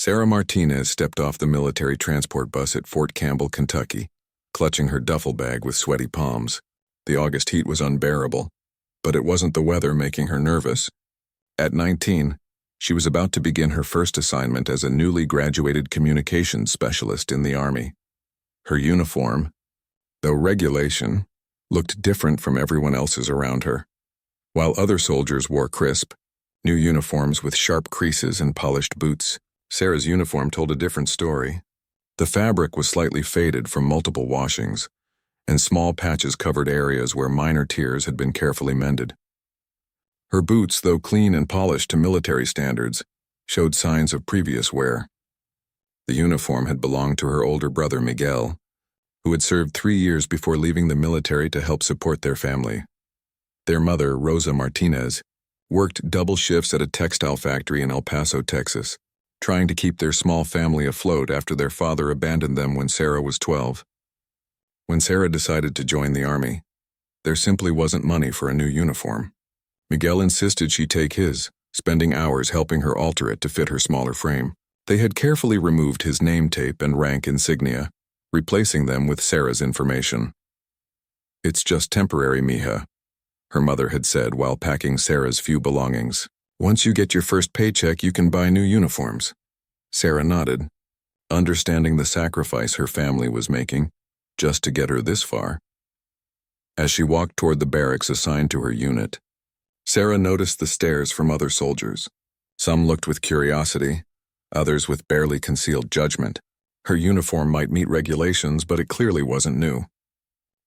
Sarah Martinez stepped off the military transport bus at Fort Campbell, Kentucky, clutching her duffel bag with sweaty palms. The August heat was unbearable, but it wasn't the weather making her nervous. At 19, she was about to begin her first assignment as a newly graduated communications specialist in the Army. Her uniform, though regulation, looked different from everyone else's around her. While other soldiers wore crisp, new uniforms with sharp creases and polished boots, Sarah's uniform told a different story. The fabric was slightly faded from multiple washings, and small patches covered areas where minor tears had been carefully mended. Her boots, though clean and polished to military standards, showed signs of previous wear. The uniform had belonged to her older brother Miguel, who had served 3 years before leaving the military to help support their family. Their mother, Rosa Martinez, worked double shifts at a textile factory in El Paso, Texas, trying to keep their small family afloat after their father abandoned them when Sarah was 12. When Sarah decided to join the Army, there simply wasn't money for a new uniform. Miguel insisted she take his, spending hours helping her alter it to fit her smaller frame. They had carefully removed his name tape and rank insignia, replacing them with Sarah's information. "It's just temporary, mija," her mother had said while packing Sarah's few belongings. "Once you get your first paycheck, you can buy new uniforms." Sarah nodded, understanding the sacrifice her family was making just to get her this far. As she walked toward the barracks assigned to her unit, Sarah noticed the stares from other soldiers. Some looked with curiosity, others with barely concealed judgment. Her uniform might meet regulations, but it clearly wasn't new.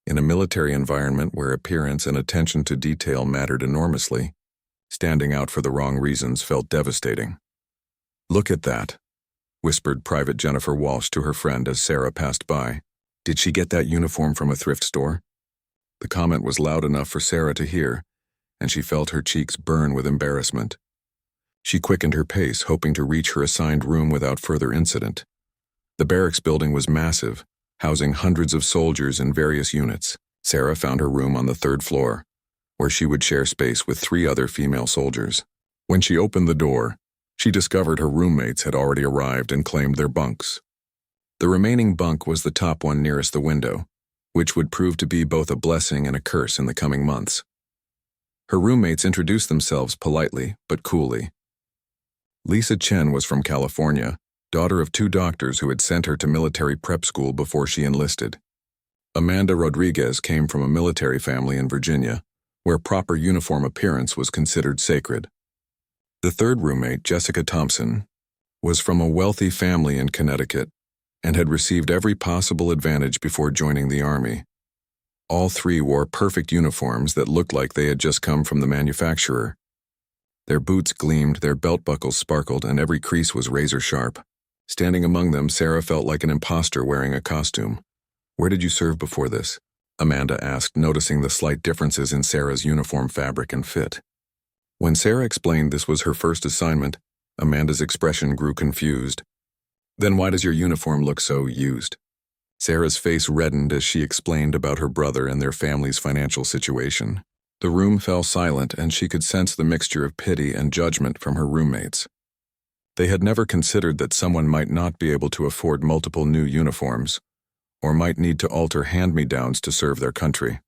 In a military environment where appearance and attention to detail mattered enormously, standing out for the wrong reasons felt devastating. "Look at that," whispered Private Jennifer Walsh to her friend as Sarah passed by. "Did she get that uniform from a thrift store?" The comment was loud enough for Sarah to hear, and she felt her cheeks burn with embarrassment. She quickened her pace, hoping to reach her assigned room without further incident. The barracks building was massive, housing hundreds of soldiers in various units. Sarah found her room on the 3rd floor, where she would share space with 3 other female soldiers. When she opened the door, she discovered her roommates had already arrived and claimed their bunks. The remaining bunk was the top one nearest the window, which would prove to be both a blessing and a curse in the coming months. Her roommates introduced themselves politely but coolly. Lisa Chen was from California, daughter of 2 doctors who had sent her to military prep school before she enlisted. Amanda Rodriguez came from a military family in Virginia, where proper uniform appearance was considered sacred. The 3rd roommate, Jessica Thompson, was from a wealthy family in Connecticut and had received every possible advantage before joining the Army. All 3 wore perfect uniforms that looked like they had just come from the manufacturer. Their boots gleamed, their belt buckles sparkled, and every crease was razor sharp. Standing among them, Sarah felt like an imposter wearing a costume. "Where did you serve before this?" Amanda asked, noticing the slight differences in Sarah's uniform fabric and fit. When Sarah explained this was her first assignment, Amanda's expression grew confused. "Then why does your uniform look so used?" Sarah's face reddened as she explained about her brother and their family's financial situation. The room fell silent, and she could sense the mixture of pity and judgment from her roommates. They had never considered that someone might not be able to afford multiple new uniforms, or might need to alter hand-me-downs to serve their country.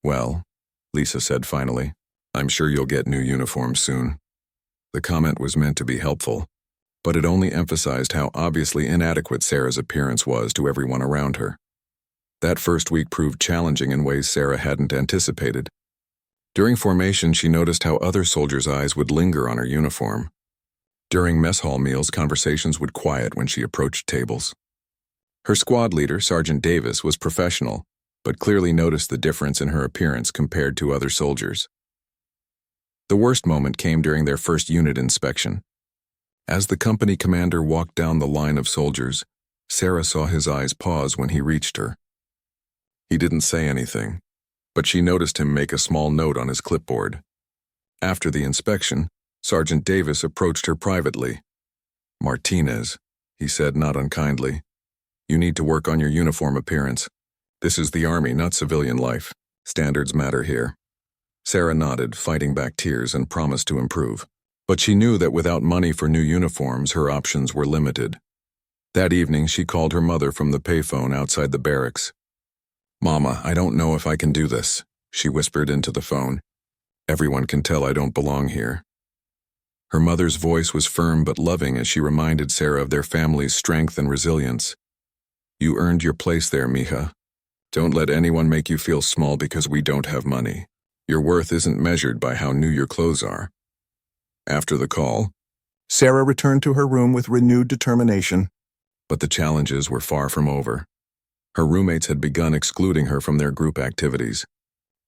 "Well," Lisa said finally, "I'm sure you'll get new uniforms soon." The comment was meant to be helpful, but it only emphasized how obviously inadequate Sarah's appearance was to everyone around her. That first week proved challenging in ways Sarah hadn't anticipated. During formation, she noticed how other soldiers' eyes would linger on her uniform. During mess hall meals, conversations would quiet when she approached tables. Her squad leader, Sergeant Davis, was professional, but clearly noticed the difference in her appearance compared to other soldiers. The worst moment came during their first unit inspection. As the company commander walked down the line of soldiers, Sarah saw his eyes pause when he reached her. He didn't say anything, but she noticed him make a small note on his clipboard. After the inspection, Sergeant Davis approached her privately. "Martinez," he said not unkindly, "you need to work on your uniform appearance. This is the Army, not civilian life. Standards matter here." Sarah nodded, fighting back tears, and promised to improve. But she knew that without money for new uniforms, her options were limited. That evening, she called her mother from the payphone outside the barracks. "Mama, I don't know if I can do this," she whispered into the phone. "Everyone can tell I don't belong here." Her mother's voice was firm but loving as she reminded Sarah of their family's strength and resilience. "You earned your place there, mija. Don't let anyone make you feel small because we don't have money. Your worth isn't measured by how new your clothes are." After the call, Sarah returned to her room with renewed determination. but the challenges were far from over. Her roommates had begun excluding her from their group activities,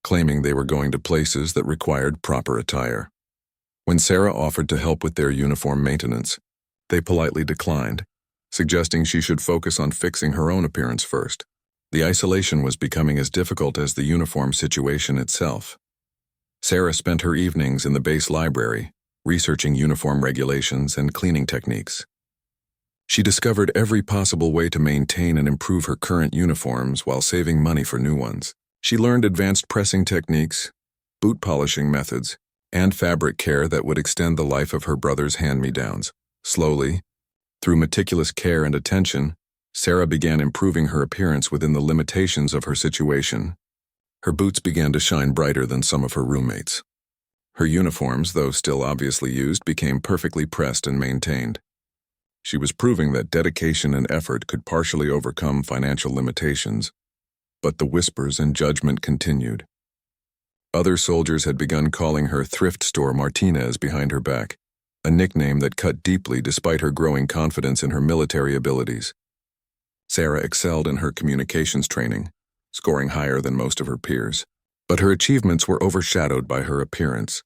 claiming they were going to places that required proper attire. When Sarah offered to help with their uniform maintenance, they politely declined, suggesting she should focus on fixing her own appearance first. The isolation was becoming as difficult as the uniform situation itself. Sarah spent her evenings in the base library, researching uniform regulations and cleaning techniques. She discovered every possible way to maintain and improve her current uniforms while saving money for new ones. She learned advanced pressing techniques, boot polishing methods, and fabric care that would extend the life of her brother's hand-me-downs. Slowly, through meticulous care and attention, Sarah began improving her appearance within the limitations of her situation. Her boots began to shine brighter than some of her roommates. Her uniforms, though still obviously used, became perfectly pressed and maintained. She was proving that dedication and effort could partially overcome financial limitations, but the whispers and judgment continued. Other soldiers had begun calling her Thrift Store Martinez behind her back, a nickname that cut deeply despite her growing confidence in her military abilities. Sarah excelled in her communications training, scoring higher than most of her peers, but her achievements were overshadowed by her appearance.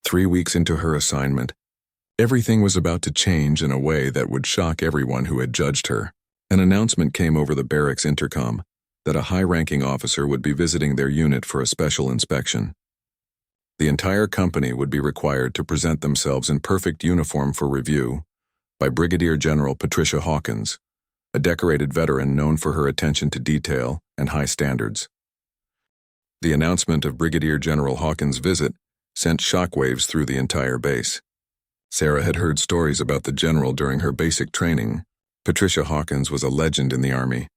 3 weeks into her assignment, everything was about to change in a way that would shock everyone who had judged her. An announcement came over the barracks intercom that a high-ranking officer would be visiting their unit for a special inspection. The entire company would be required to present themselves in perfect uniform for review by Brigadier General Patricia Hawkins, a decorated veteran known for her attention to detail and high standards. The announcement of Brigadier General Hawkins' visit sent shockwaves through the entire base. Sarah had heard stories about the general during her basic training. Patricia Hawkins was a legend in the Army,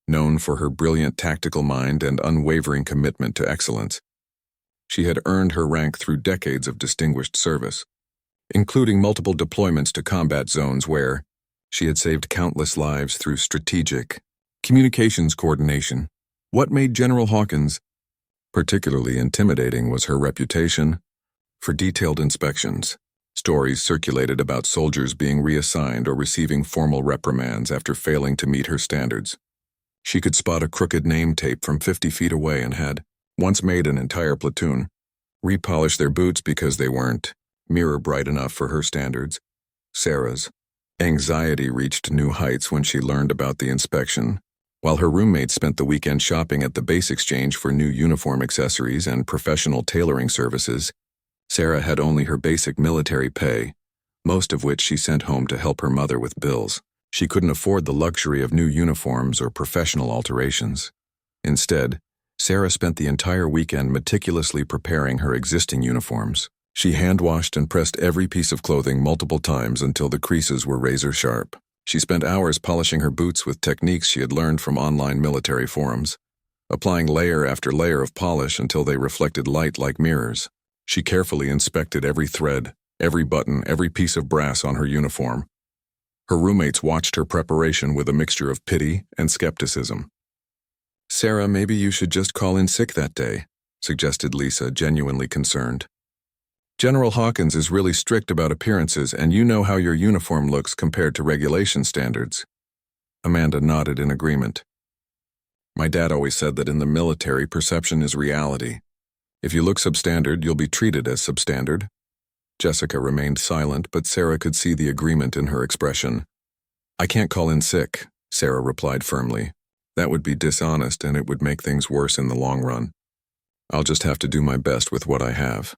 known for her brilliant tactical mind and unwavering commitment to excellence. She had earned her rank through decades of distinguished service, including multiple deployments to combat zones where she had saved countless lives through strategic communications coordination. What made General Hawkins particularly intimidating was her reputation for detailed inspections. Stories circulated about soldiers being reassigned or receiving formal reprimands after failing to meet her standards. She could spot a crooked name tape from 50 feet away and had once made an entire platoon repolish their boots because they weren't mirror bright enough for her standards. Sarah's anxiety reached new heights when she learned about the inspection. While her roommates spent the weekend shopping at the base exchange for new uniform accessories and professional tailoring services, Sarah had only her basic military pay, most of which she sent home to help her mother with bills. She couldn't afford the luxury of new uniforms or professional alterations. Instead, Sarah spent the entire weekend meticulously preparing her existing uniforms. She hand-washed and pressed every piece of clothing multiple times until the creases were razor sharp. She spent hours polishing her boots with techniques she had learned from online military forums, applying layer after layer of polish until they reflected light like mirrors. She carefully inspected every thread, every button, every piece of brass on her uniform. Her roommates watched her preparation with a mixture of pity and skepticism. "Sarah, maybe you should just call in sick that day," suggested Lisa, genuinely concerned. "General Hawkins is really strict about appearances, and you know how your uniform looks compared to regulation standards." Amanda nodded in agreement. "My dad always said that in the military, perception is reality. If you look substandard, you'll be treated as substandard." Jessica remained silent, but Sarah could see the agreement in her expression. "I can't call in sick," Sarah replied firmly. "That would be dishonest, and it would make things worse in the long run. I'll just have to do my best with what I have."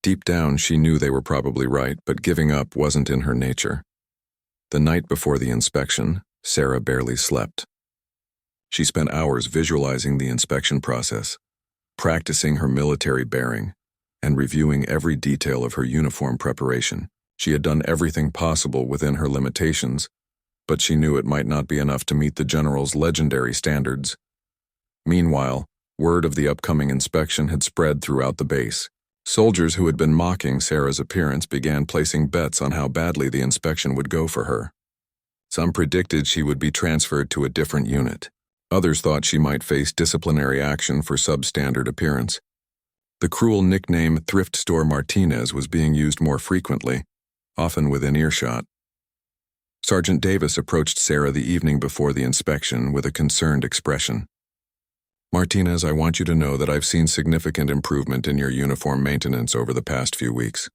Deep down, she knew they were probably right, but giving up wasn't in her nature. The night before the inspection, Sarah barely slept. She spent hours visualizing the inspection process, practicing her military bearing, and reviewing every detail of her uniform preparation. She had done everything possible within her limitations, but she knew it might not be enough to meet the general's legendary standards. Meanwhile, word of the upcoming inspection had spread throughout the base. Soldiers who had been mocking Sarah's appearance began placing bets on how badly the inspection would go for her. Some predicted she would be transferred to a different unit. Others thought she might face disciplinary action for substandard appearance. The cruel nickname Thrift Store Martinez was being used more frequently, often within earshot. Sergeant Davis approached Sarah the evening before the inspection with a concerned expression. "Martinez, I want you to know that I've seen significant improvement in your uniform maintenance over the past few weeks.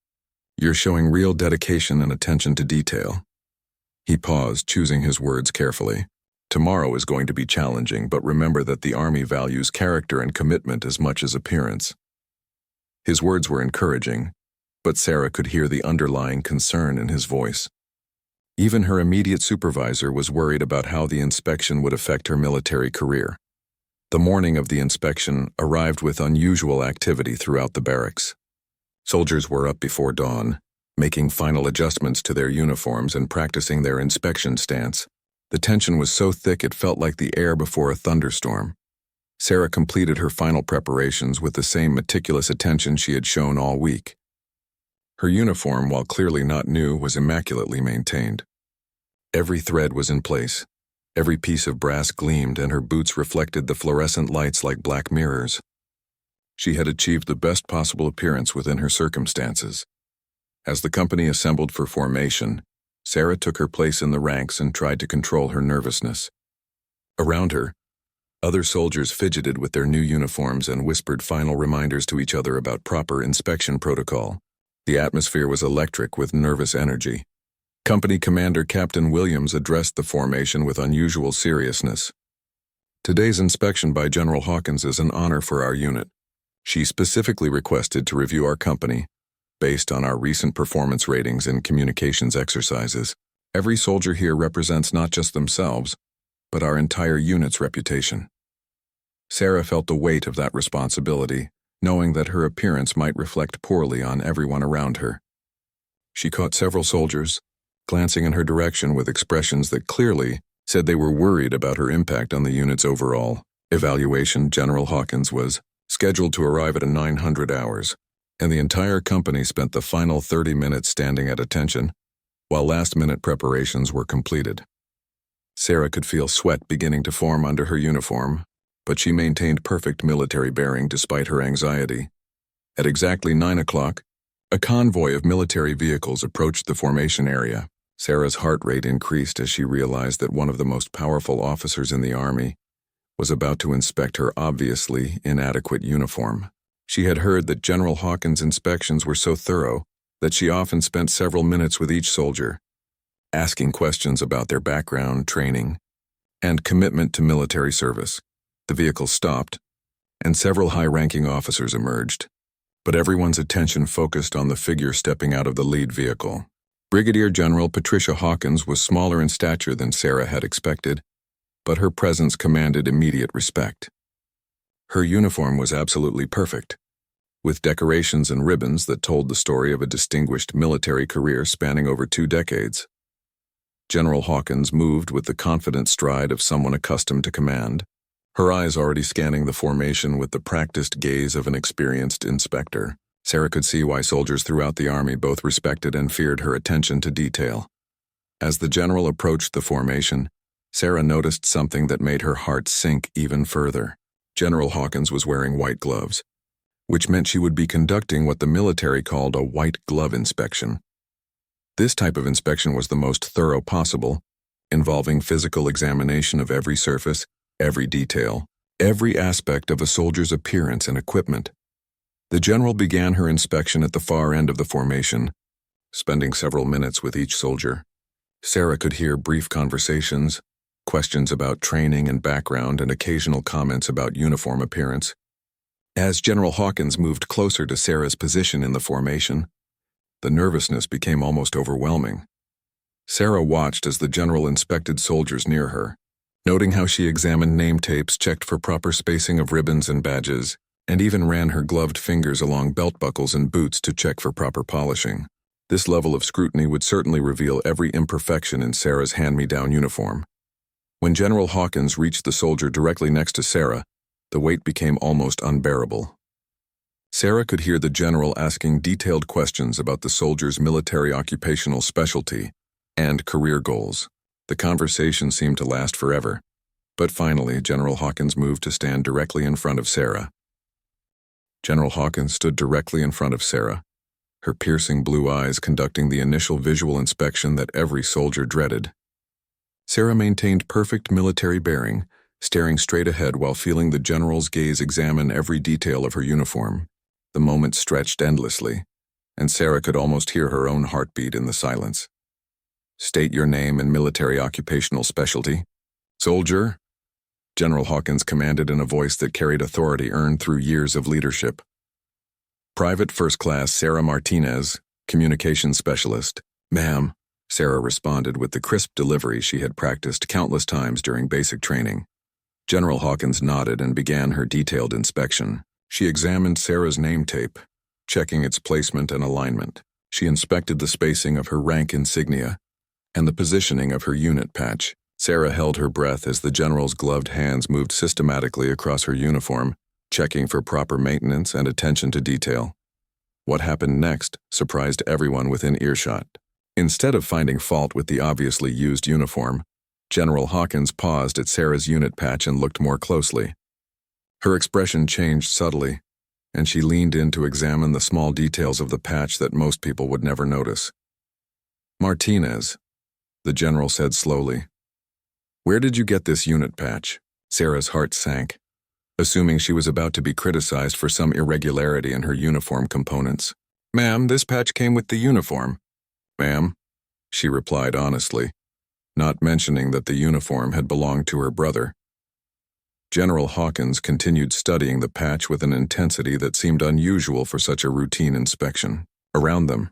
You're showing real dedication and attention to detail." He paused, choosing his words carefully. "Tomorrow is going to be challenging, but remember that the Army values character and commitment as much as appearance." His words were encouraging, but Sarah could hear the underlying concern in his voice. Even her immediate supervisor was worried about how the inspection would affect her military career. The morning of the inspection arrived with unusual activity throughout the barracks. Soldiers were up before dawn, making final adjustments to their uniforms and practicing their inspection stance. The tension was so thick it felt like the air before a thunderstorm. Sarah completed her final preparations with the same meticulous attention she had shown all week. Her uniform, while clearly not new, was immaculately maintained. Every thread was in place. Every piece of brass gleamed, and her boots reflected the fluorescent lights like black mirrors. She had achieved the best possible appearance within her circumstances. As the company assembled for formation, Sarah took her place in the ranks and tried to control her nervousness. Around her, other soldiers fidgeted with their new uniforms and whispered final reminders to each other about proper inspection protocol. The atmosphere was electric with nervous energy. Company Commander Captain Williams addressed the formation with unusual seriousness. "Today's inspection by General Hawkins is an honor for our unit. She specifically requested to review our company, based on our recent performance ratings and communications exercises. Every soldier here represents not just themselves, but our entire unit's reputation." Sarah felt the weight of that responsibility, knowing that her appearance might reflect poorly on everyone around her. She caught several soldiers, glancing in her direction with expressions that clearly said they were worried about her impact on the unit's overall evaluation. General Hawkins was scheduled to arrive at 900 hours, and the entire company spent the final 30 minutes standing at attention, while last-minute preparations were completed. Sarah could feel sweat beginning to form under her uniform, but she maintained perfect military bearing despite her anxiety. At exactly 9 o'clock, a convoy of military vehicles approached the formation area. Sarah's heart rate increased as she realized that one of the most powerful officers in the Army was about to inspect her obviously inadequate uniform. She had heard that General Hawkins' inspections were so thorough that she often spent several minutes with each soldier, asking questions about their background, training, and commitment to military service. The vehicle stopped, and several high-ranking officers emerged, but everyone's attention focused on the figure stepping out of the lead vehicle. Brigadier General Patricia Hawkins was smaller in stature than Sarah had expected, but her presence commanded immediate respect. Her uniform was absolutely perfect, with decorations and ribbons that told the story of a distinguished military career spanning over 2 decades. General Hawkins moved with the confident stride of someone accustomed to command, her eyes already scanning the formation with the practiced gaze of an experienced inspector. Sarah could see why soldiers throughout the Army both respected and feared her attention to detail. As the general approached the formation, Sarah noticed something that made her heart sink even further. General Hawkins was wearing white gloves, which meant she would be conducting what the military called a white glove inspection. This type of inspection was the most thorough possible, involving physical examination of every surface, every detail, every aspect of a soldier's appearance and equipment. The general began her inspection at the far end of the formation, spending several minutes with each soldier. Sarah could hear brief conversations, questions about training and background, and occasional comments about uniform appearance. As General Hawkins moved closer to Sarah's position in the formation, the nervousness became almost overwhelming. Sarah watched as the general inspected soldiers near her, noting how she examined name tapes, checked for proper spacing of ribbons and badges, and even ran her gloved fingers along belt buckles and boots to check for proper polishing. This level of scrutiny would certainly reveal every imperfection in Sarah's hand-me-down uniform. When General Hawkins reached the soldier directly next to Sarah, the weight became almost unbearable. Sarah could hear the general asking detailed questions about the soldier's military occupational specialty and career goals. The conversation seemed to last forever, but finally General Hawkins moved to stand directly in front of Sarah. General Hawkins stood directly in front of Sarah, her piercing blue eyes conducting the initial visual inspection that every soldier dreaded. Sarah maintained perfect military bearing, staring straight ahead while feeling the general's gaze examine every detail of her uniform. The moment stretched endlessly, and Sarah could almost hear her own heartbeat in the silence. "State your name and military occupational specialty." "Soldier," General Hawkins commanded in a voice that carried authority earned through years of leadership. "Private First Class Sarah Martinez, Communications Specialist." "Ma'am," Sarah responded with the crisp delivery she had practiced countless times during basic training. General Hawkins nodded and began her detailed inspection. She examined Sarah's name tape, checking its placement and alignment. She inspected the spacing of her rank insignia and the positioning of her unit patch. Sarah held her breath as the general's gloved hands moved systematically across her uniform, checking for proper maintenance and attention to detail. What happened next surprised everyone within earshot. Instead of finding fault with the obviously used uniform, General Hawkins paused at Sarah's unit patch and looked more closely. Her expression changed subtly, and she leaned in to examine the small details of the patch that most people would never notice. "Martinez," the general said slowly. "Where did you get this unit patch?" Sarah's heart sank, assuming she was about to be criticized for some irregularity in her uniform components. "Ma'am, this patch came with the uniform." "Ma'am," she replied honestly, not mentioning that the uniform had belonged to her brother. General Hawkins continued studying the patch with an intensity that seemed unusual for such a routine inspection. Around them,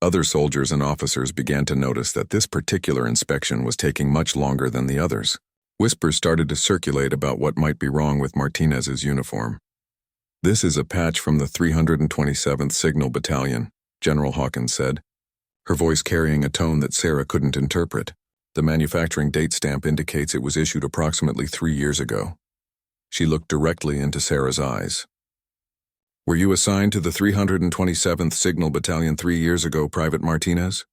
other soldiers and officers began to notice that this particular inspection was taking much longer than the others. Whispers started to circulate about what might be wrong with Martinez's uniform. "This is a patch from the 327th Signal Battalion," General Hawkins said, her voice carrying a tone that Sarah couldn't interpret. "The manufacturing date stamp indicates it was issued approximately 3 years ago." She looked directly into Sarah's eyes. "Were you assigned to the 327th Signal Battalion 3 years ago, Private Martinez?"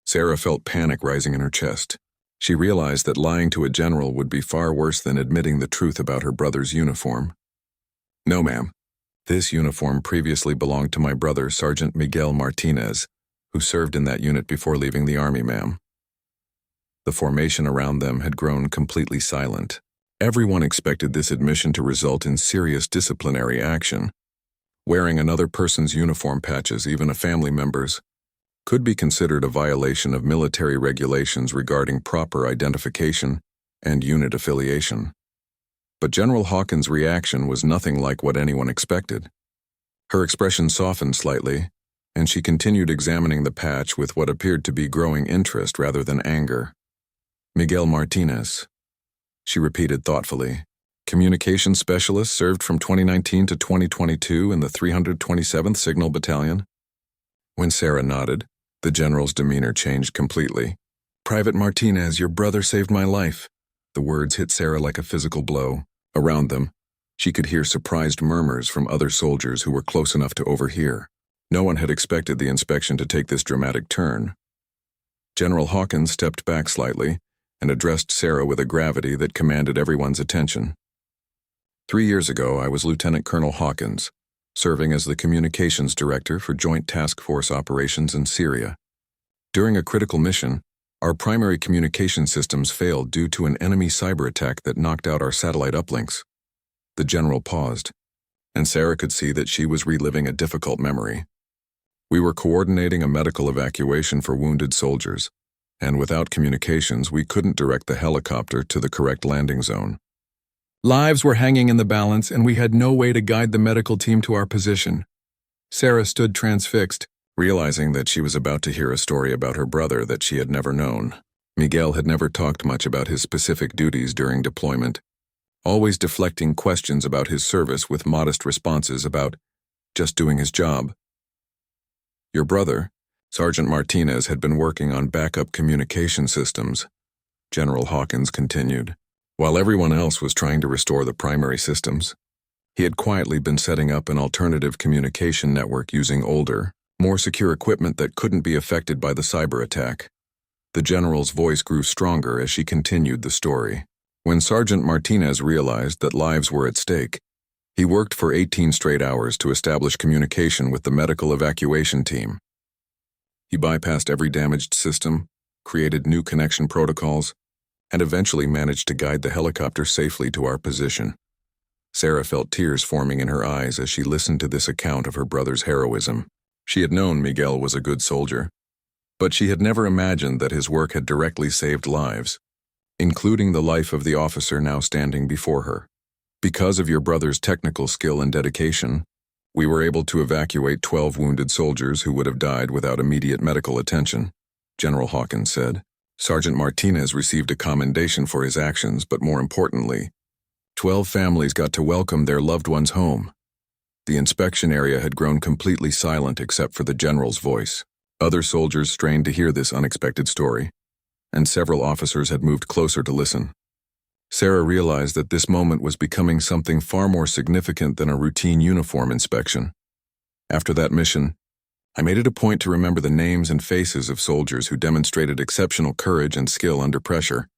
Sarah felt panic rising in her chest. She realized that lying to a general would be far worse than admitting the truth about her brother's uniform. "No, ma'am. This uniform previously belonged to my brother, Sergeant Miguel Martinez, who served in that unit before leaving the Army, ma'am." The formation around them had grown completely silent. Everyone expected this admission to result in serious disciplinary action. Wearing another person's uniform patches, even a family member's, could be considered a violation of military regulations regarding proper identification and unit affiliation. But General Hawkins' reaction was nothing like what anyone expected. Her expression softened slightly, and she continued examining the patch with what appeared to be growing interest rather than anger. "Miguel Martinez," she repeated thoughtfully. "Communications specialist, served from 2019 to 2022 in the 327th Signal Battalion." When Sarah nodded, the general's demeanor changed completely. "Private Martinez, your brother saved my life." The words hit Sarah like a physical blow. Around them, she could hear surprised murmurs from other soldiers who were close enough to overhear. No one had expected the inspection to take this dramatic turn. General Hawkins stepped back slightly and addressed Sarah with a gravity that commanded everyone's attention. 3 years ago, I was Lieutenant Colonel Hawkins, serving as the Communications Director for Joint Task Force operations in Syria. During a critical mission, our primary communication systems failed due to an enemy cyber attack that knocked out our satellite uplinks. The general paused, and Sarah could see that she was reliving a difficult memory. We were coordinating a medical evacuation for wounded soldiers, and without communications, we couldn't direct the helicopter to the correct landing zone. Lives were hanging in the balance, and we had no way to guide the medical team to our position. Sarah stood transfixed, realizing that she was about to hear a story about her brother that she had never known. Miguel had never talked much about his specific duties during deployment, always deflecting questions about his service with modest responses about just doing his job. Your brother, Sergeant Martinez, had been working on backup communication systems, General Hawkins continued. While everyone else was trying to restore the primary systems, he had quietly been setting up an alternative communication network using older, more secure equipment that couldn't be affected by the cyber attack. The general's voice grew stronger as she continued the story. When Sergeant Martinez realized that lives were at stake, he worked for 18 straight hours to establish communication with the medical evacuation team. He bypassed every damaged system, created new connection protocols, and eventually managed to guide the helicopter safely to our position. Sarah felt tears forming in her eyes as she listened to this account of her brother's heroism. She had known Miguel was a good soldier, but she had never imagined that his work had directly saved lives, including the life of the officer now standing before her. Because of your brother's technical skill and dedication, we were able to evacuate 12 wounded soldiers who would have died without immediate medical attention, General Hawkins said. Sergeant Martinez received a commendation for his actions, but more importantly, 12 families got to welcome their loved ones home. The inspection area had grown completely silent except for the general's voice. Other soldiers strained to hear this unexpected story, and several officers had moved closer to listen. Sarah realized that this moment was becoming something far more significant than a routine uniform inspection. After that mission, I made it a point to remember the names and faces of soldiers who demonstrated exceptional courage and skill under pressure.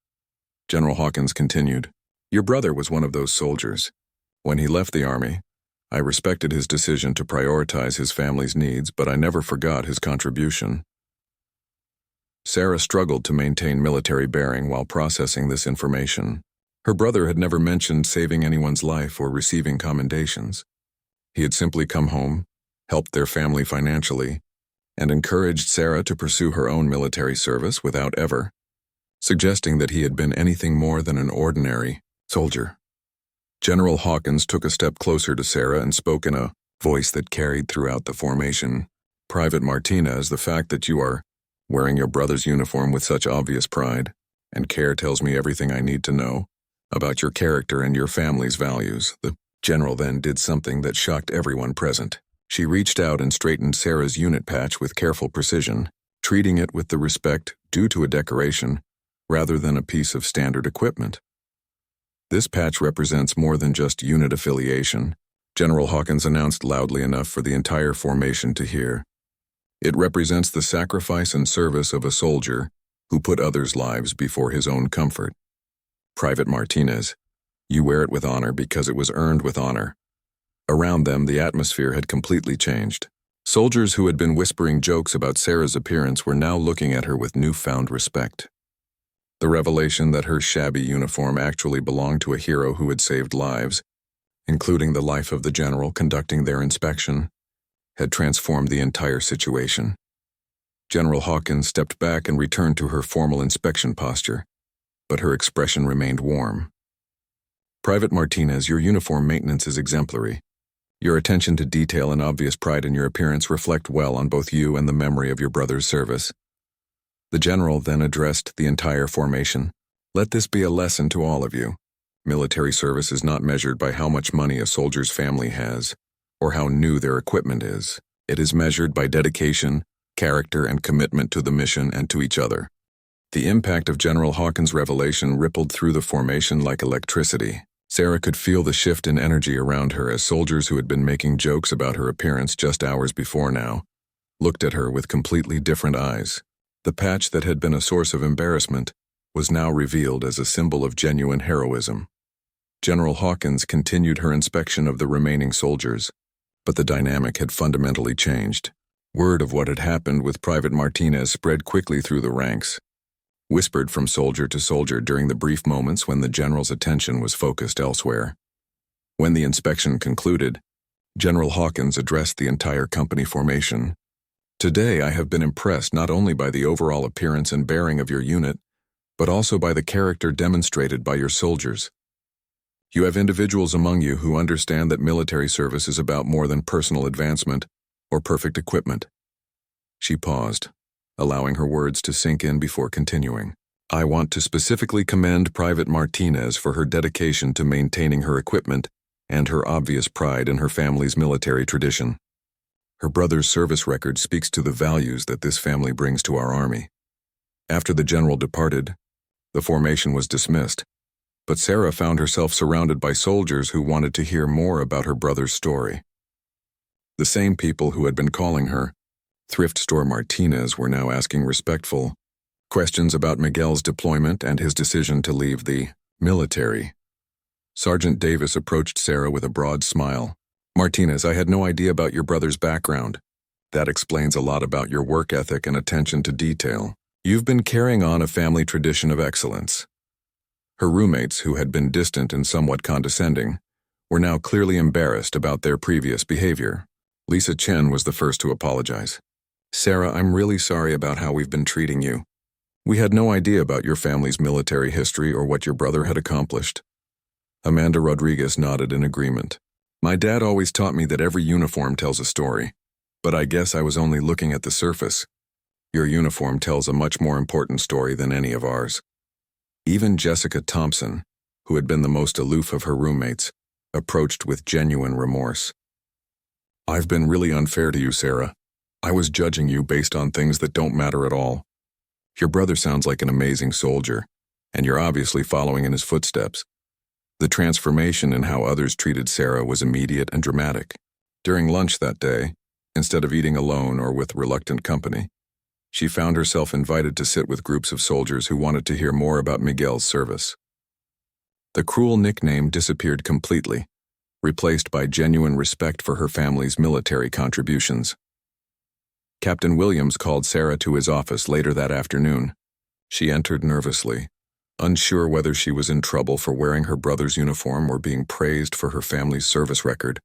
General Hawkins continued, "Your brother was one of those soldiers. When he left the Army, I respected his decision to prioritize his family's needs, but I never forgot his contribution." Sarah struggled to maintain military bearing while processing this information. Her brother had never mentioned saving anyone's life or receiving commendations. He had simply come home, helped their family financially, and encouraged Sarah to pursue her own military service without ever suggesting that he had been anything more than an ordinary soldier. General Hawkins took a step closer to Sarah and spoke in a voice that carried throughout the formation. "Private Martinez, the fact that you are wearing your brother's uniform with such obvious pride and care tells me everything I need to know about your character and your family's values." The general then did something that shocked everyone present. She reached out and straightened Sarah's unit patch with careful precision, treating it with the respect due to a decoration rather than a piece of standard equipment. "This patch represents more than just unit affiliation," General Hawkins announced loudly enough for the entire formation to hear. "It represents the sacrifice and service of a soldier who put others' lives before his own comfort. Private Martinez, you wear it with honor because it was earned with honor." Around them, the atmosphere had completely changed. Soldiers who had been whispering jokes about Sarah's appearance were now looking at her with newfound respect. The revelation that her shabby uniform actually belonged to a hero who had saved lives, including the life of the general conducting their inspection, had transformed the entire situation. General Hawkins stepped back and returned to her formal inspection posture, but her expression remained warm. "Private Martinez, your uniform maintenance is exemplary. Your attention to detail and obvious pride in your appearance reflect well on both you and the memory of your brother's service." The general then addressed the entire formation. "Let this be a lesson to all of you. Military service is not measured by how much money a soldier's family has, or how new their equipment is. It is measured by dedication, character, and commitment to the mission and to each other." The impact of General Hawkins' revelation rippled through the formation like electricity. Sarah could feel the shift in energy around her as soldiers who had been making jokes about her appearance just hours before now looked at her with completely different eyes. The patch that had been a source of embarrassment was now revealed as a symbol of genuine heroism. General Hawkins continued her inspection of the remaining soldiers, but the dynamic had fundamentally changed. Word of what had happened with Private Martinez spread quickly through the ranks, whispered from soldier to soldier during the brief moments when the general's attention was focused elsewhere. When the inspection concluded, General Hawkins addressed the entire company formation. "Today I have been impressed not only by the overall appearance and bearing of your unit, but also by the character demonstrated by your soldiers. You have individuals among you who understand that military service is about more than personal advancement or perfect equipment." She paused, allowing her words to sink in before continuing. I want to specifically commend Private Martinez for her dedication to maintaining her equipment and her obvious pride in her family's military tradition. Her brother's service record speaks to the values that this family brings to our Army. After the general departed, the formation was dismissed, but Sarah found herself surrounded by soldiers who wanted to hear more about her brother's story. The same people who had been calling her Thrift Store Martinez were now asking respectful questions about Miguel's deployment and his decision to leave the military. Sergeant Davis approached Sarah with a broad smile. "Martinez, I had no idea about your brother's background. That explains a lot about your work ethic and attention to detail. You've been carrying on a family tradition of excellence." Her roommates, who had been distant and somewhat condescending, were now clearly embarrassed about their previous behavior. Lisa Chen was the first to apologize. "Sarah, I'm really sorry about how we've been treating you. We had no idea about your family's military history or what your brother had accomplished." Amanda Rodriguez nodded in agreement. "My dad always taught me that every uniform tells a story, but I guess I was only looking at the surface. Your uniform tells a much more important story than any of ours." Even Jessica Thompson, who had been the most aloof of her roommates, approached with genuine remorse. "I've been really unfair to you, Sarah. I was judging you based on things that don't matter at all. Your brother sounds like an amazing soldier, and you're obviously following in his footsteps." The transformation in how others treated Sarah was immediate and dramatic. During lunch that day, instead of eating alone or with reluctant company, she found herself invited to sit with groups of soldiers who wanted to hear more about Miguel's service. The cruel nickname disappeared completely, replaced by genuine respect for her family's military contributions. Captain Williams called Sarah to his office later that afternoon. She entered nervously, unsure whether she was in trouble for wearing her brother's uniform or being praised for her family's service record.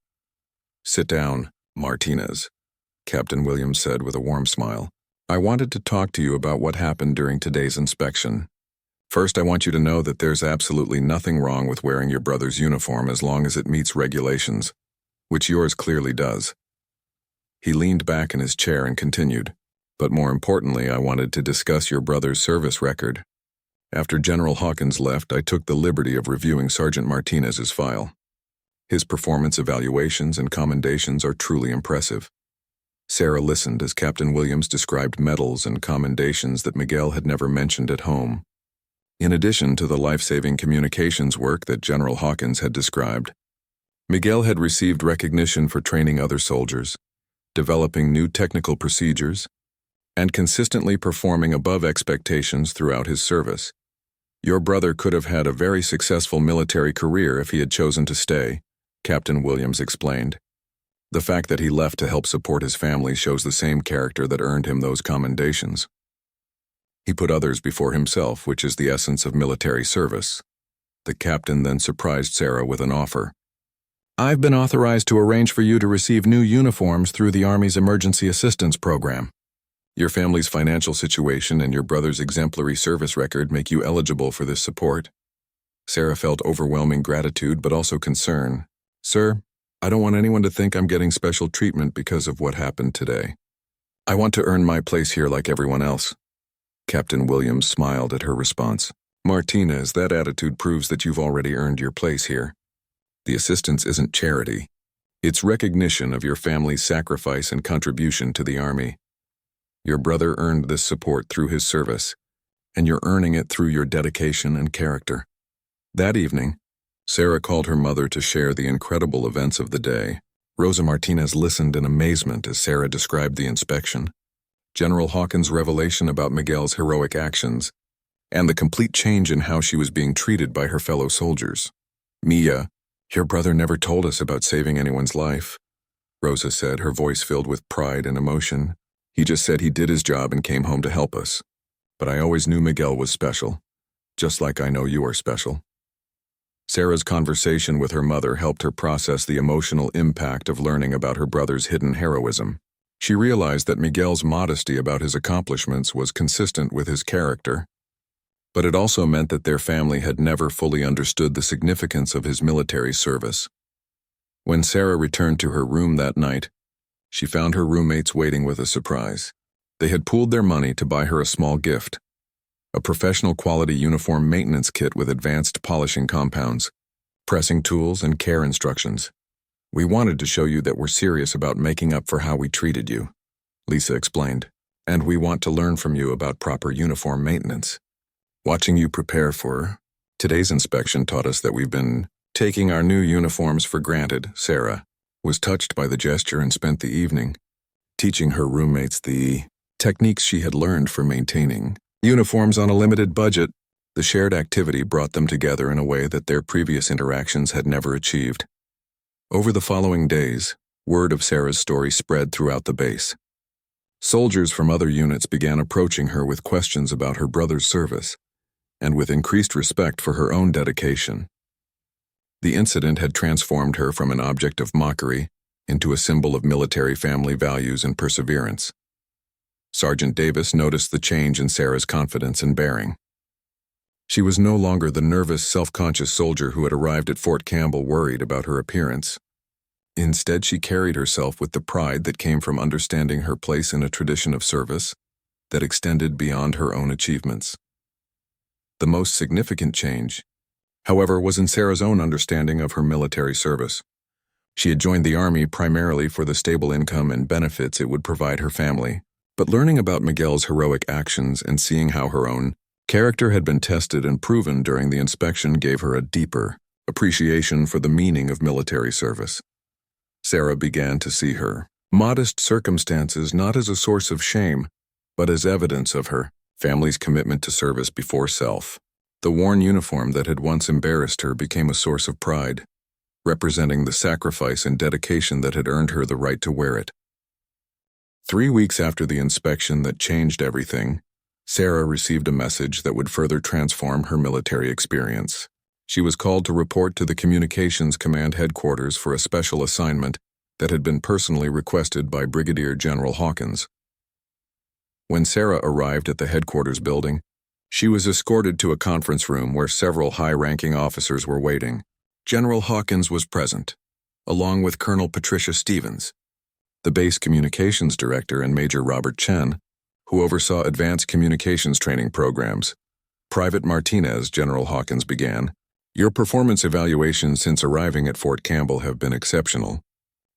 "Sit down, Martinez," Captain Williams said with a warm smile. "I wanted to talk to you about what happened during today's inspection. First, I want you to know that there's absolutely nothing wrong with wearing your brother's uniform as long as it meets regulations, which yours clearly does." He leaned back in his chair and continued, "But more importantly, I wanted to discuss your brother's service record. After General Hawkins left, I took the liberty of reviewing Sergeant Martinez's file. His performance evaluations and commendations are truly impressive." Sarah listened as Captain Williams described medals and commendations that Miguel had never mentioned at home. In addition to the life-saving communications work that General Hawkins had described, Miguel had received recognition for training other soldiers, developing new technical procedures, and consistently performing above expectations throughout his service. "Your brother could have had a very successful military career if he had chosen to stay," Captain Williams explained. "The fact that he left to help support his family shows the same character that earned him those commendations. He put others before himself, which is the essence of military service." The captain then surprised Sarah with an offer. "I've been authorized to arrange for you to receive new uniforms through the Army's Emergency Assistance Program. Your family's financial situation and your brother's exemplary service record make you eligible for this support." Sarah felt overwhelming gratitude but also concern. "Sir, I don't want anyone to think I'm getting special treatment because of what happened today. I want to earn my place here like everyone else." Captain Williams smiled at her response. "Martinez, that attitude proves that you've already earned your place here. The assistance isn't charity. It's recognition of your family's sacrifice and contribution to the Army. Your brother earned this support through his service, and you're earning it through your dedication and character." That evening, Sarah called her mother to share the incredible events of the day. Rosa Martinez listened in amazement as Sarah described the inspection, General Hawkins' revelation about Miguel's heroic actions, and the complete change in how she was being treated by her fellow soldiers. "Mia, your brother never told us about saving anyone's life," Rosa said, her voice filled with pride and emotion. "He just said he did his job and came home to help us. But I always knew Miguel was special, just like I know you are special." Sarah's conversation with her mother helped her process the emotional impact of learning about her brother's hidden heroism. She realized that Miguel's modesty about his accomplishments was consistent with his character, but it also meant that their family had never fully understood the significance of his military service. When Sarah returned to her room that night, she found her roommates waiting with a surprise. They had pooled their money to buy her a small gift, a professional quality uniform maintenance kit with advanced polishing compounds, pressing tools, and care instructions. We wanted to show you that we're serious about making up for how we treated you, Lisa explained, and we want to learn from you about proper uniform maintenance. Watching you prepare for today's inspection taught us that we've been taking our new uniforms for granted. Sarah was touched by the gesture and spent the evening teaching her roommates the techniques she had learned for maintaining uniforms on a limited budget. The shared activity brought them together in a way that their previous interactions had never achieved. Over the following days, word of Sarah's story spread throughout the base. Soldiers from other units began approaching her with questions about her brother's service, and with increased respect for her own dedication. The incident had transformed her from an object of mockery into a symbol of military family values and perseverance. Sergeant Davis noticed the change in Sarah's confidence and bearing. She was no longer the nervous, self-conscious soldier who had arrived at Fort Campbell worried about her appearance. Instead, she carried herself with the pride that came from understanding her place in a tradition of service that extended beyond her own achievements. The most significant change, however, was in Sarah's own understanding of her military service. She had joined the Army primarily for the stable income and benefits it would provide her family, but learning about Miguel's heroic actions and seeing how her own character had been tested and proven during the inspection gave her a deeper appreciation for the meaning of military service. Sarah began to see her modest circumstances not as a source of shame, but as evidence of her family's commitment to service before self. The worn uniform that had once embarrassed her became a source of pride, representing the sacrifice and dedication that had earned her the right to wear it. 3 weeks after the inspection that changed everything, Sarah received a message that would further transform her military experience. She was called to report to the Communications Command headquarters for a special assignment that had been personally requested by Brigadier General Hawkins. When Sarah arrived at the headquarters building, she was escorted to a conference room where several high-ranking officers were waiting. General Hawkins was present, along with Colonel Patricia Stevens, the base communications director, and Major Robert Chen, who oversaw advanced communications training programs. Private Martinez, General Hawkins began, "Your performance evaluations since arriving at Fort Campbell have been exceptional.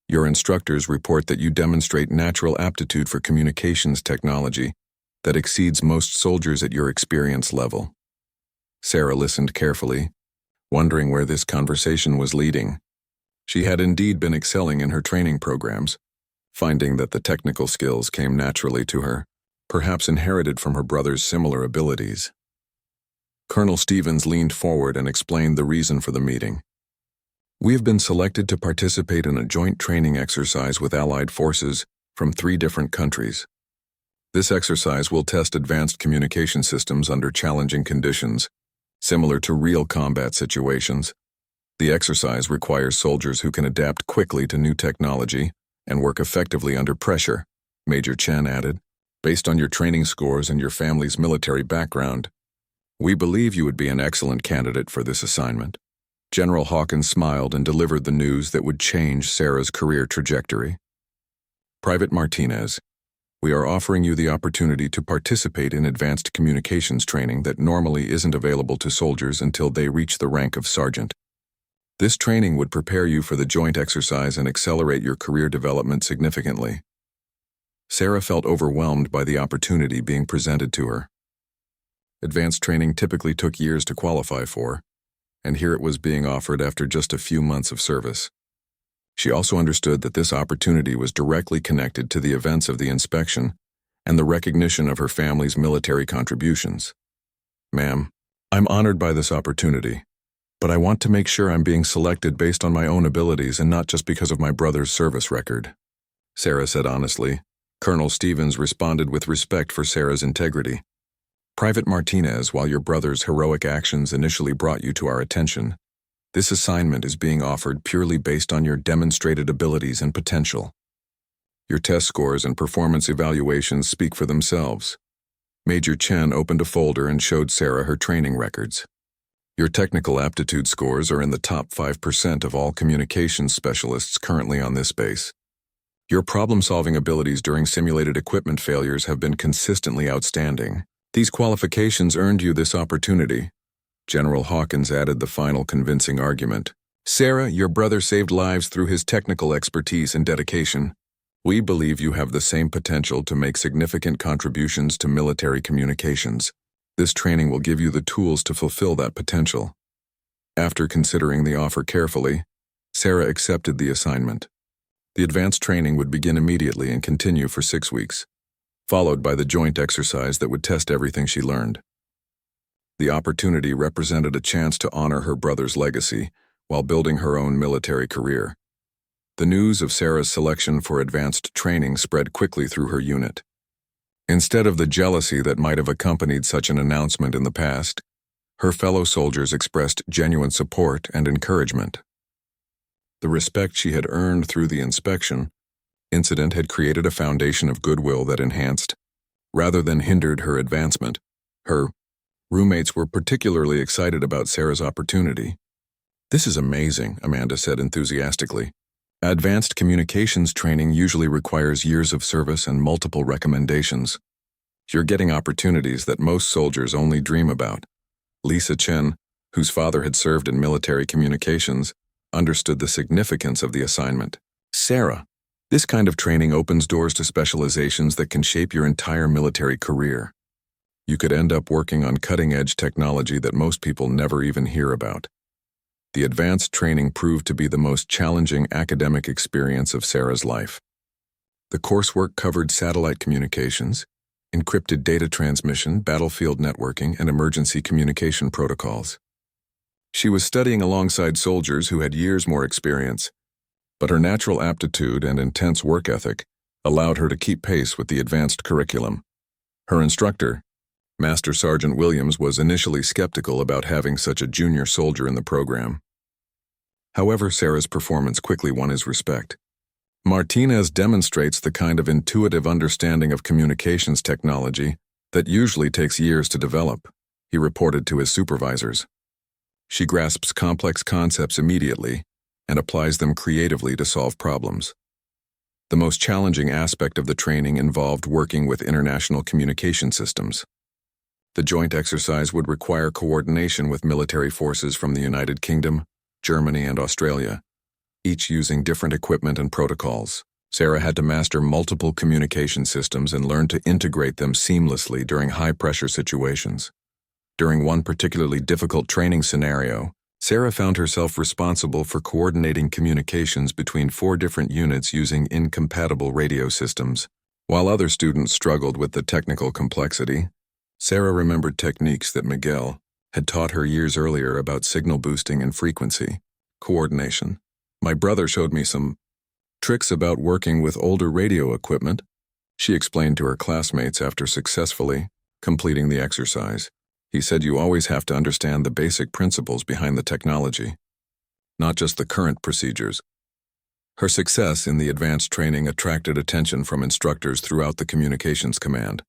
Your instructors report that you demonstrate natural aptitude for communications technology that exceeds most soldiers at your experience level." Sarah listened carefully, wondering where this conversation was leading. She had indeed been excelling in her training programs, finding that the technical skills came naturally to her, perhaps inherited from her brother's similar abilities. Colonel Stevens leaned forward and explained the reason for the meeting. "We have been selected to participate in a joint training exercise with allied forces from 3 different countries. This exercise will test advanced communication systems under challenging conditions, similar to real combat situations. The exercise requires soldiers who can adapt quickly to new technology and work effectively under pressure," Major Chen added. "Based on your training scores and your family's military background, we believe you would be an excellent candidate for this assignment." General Hawkins smiled and delivered the news that would change Sarah's career trajectory. "Private Martinez, we are offering you the opportunity to participate in advanced communications training that normally isn't available to soldiers until they reach the rank of sergeant. This training would prepare you for the joint exercise and accelerate your career development significantly." Sarah felt overwhelmed by the opportunity being presented to her. Advanced training typically took years to qualify for, and here it was being offered after just a few months of service. She also understood that this opportunity was directly connected to the events of the inspection and the recognition of her family's military contributions. "Ma'am, I'm honored by this opportunity, but I want to make sure I'm being selected based on my own abilities and not just because of my brother's service record," Sarah said honestly. Colonel Stevens responded with respect for Sarah's integrity. "Private Martinez, while your brother's heroic actions initially brought you to our attention, this assignment is being offered purely based on your demonstrated abilities and potential. Your test scores and performance evaluations speak for themselves." Major Chen opened a folder and showed Sarah her training records. "Your technical aptitude scores are in the top 5% of all communications specialists currently on this base. Your problem-solving abilities during simulated equipment failures have been consistently outstanding. These qualifications earned you this opportunity. General Hawkins added the final convincing argument. Sarah, your brother saved lives through his technical expertise and dedication. We believe you have the same potential to make significant contributions to military communications. This training will give you the tools to fulfill that potential. After considering the offer carefully, Sarah accepted the assignment. The advanced training would begin immediately and continue for 6 weeks, followed by the joint exercise that would test everything she learned. The opportunity represented a chance to honor her brother's legacy while building her own military career. The news of Sarah's selection for advanced training spread quickly through her unit. Instead of the jealousy that might have accompanied such an announcement in the past, her fellow soldiers expressed genuine support and encouragement. The respect she had earned through the incident had created a foundation of goodwill that enhanced, rather than hindered, her advancement. Her roommates were particularly excited about Sarah's opportunity. This is amazing, Amanda said enthusiastically. Advanced communications training usually requires years of service and multiple recommendations. You're getting opportunities that most soldiers only dream about. Lisa Chen, whose father had served in military communications, understood the significance of the assignment. Sarah, this kind of training opens doors to specializations that can shape your entire military career. You could end up working on cutting-edge technology that most people never even hear about. The advanced training proved to be the most challenging academic experience of Sarah's life. The coursework covered satellite communications, encrypted data transmission, battlefield networking, and emergency communication protocols. She was studying alongside soldiers who had years more experience, but her natural aptitude and intense work ethic allowed her to keep pace with the advanced curriculum. Her instructor, Master Sergeant Williams, was initially skeptical about having such a junior soldier in the program. However, Sarah's performance quickly won his respect. Martinez demonstrates the kind of intuitive understanding of communications technology that usually takes years to develop, he reported to his supervisors. She grasps complex concepts immediately and applies them creatively to solve problems. The most challenging aspect of the training involved working with international communication systems. The joint exercise would require coordination with military forces from the United Kingdom, Germany, and Australia, each using different equipment and protocols. Sarah had to master multiple communication systems and learn to integrate them seamlessly during high-pressure situations. During one particularly difficult training scenario, Sarah found herself responsible for coordinating communications between 4 different units using incompatible radio systems. While other students struggled with the technical complexity, Sarah remembered techniques that Miguel had taught her years earlier about signal boosting and frequency coordination. My brother showed me some tricks about working with older radio equipment, she explained to her classmates after successfully completing the exercise. He said you always have to understand the basic principles behind the technology, not just the current procedures. Her success in the advanced training attracted attention from instructors throughout the communications command.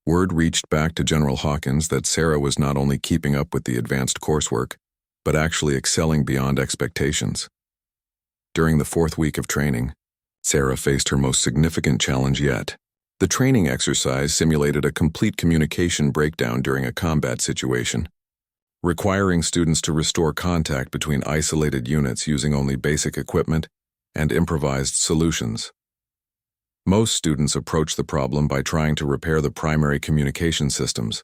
Word reached back to General Hawkins that Sarah was not only keeping up with the advanced coursework, but actually excelling beyond expectations. During the 4th week of training, Sarah faced her most significant challenge yet. The training exercise simulated a complete communication breakdown during a combat situation, requiring students to restore contact between isolated units using only basic equipment and improvised solutions. Most students approach the problem by trying to repair the primary communication systems,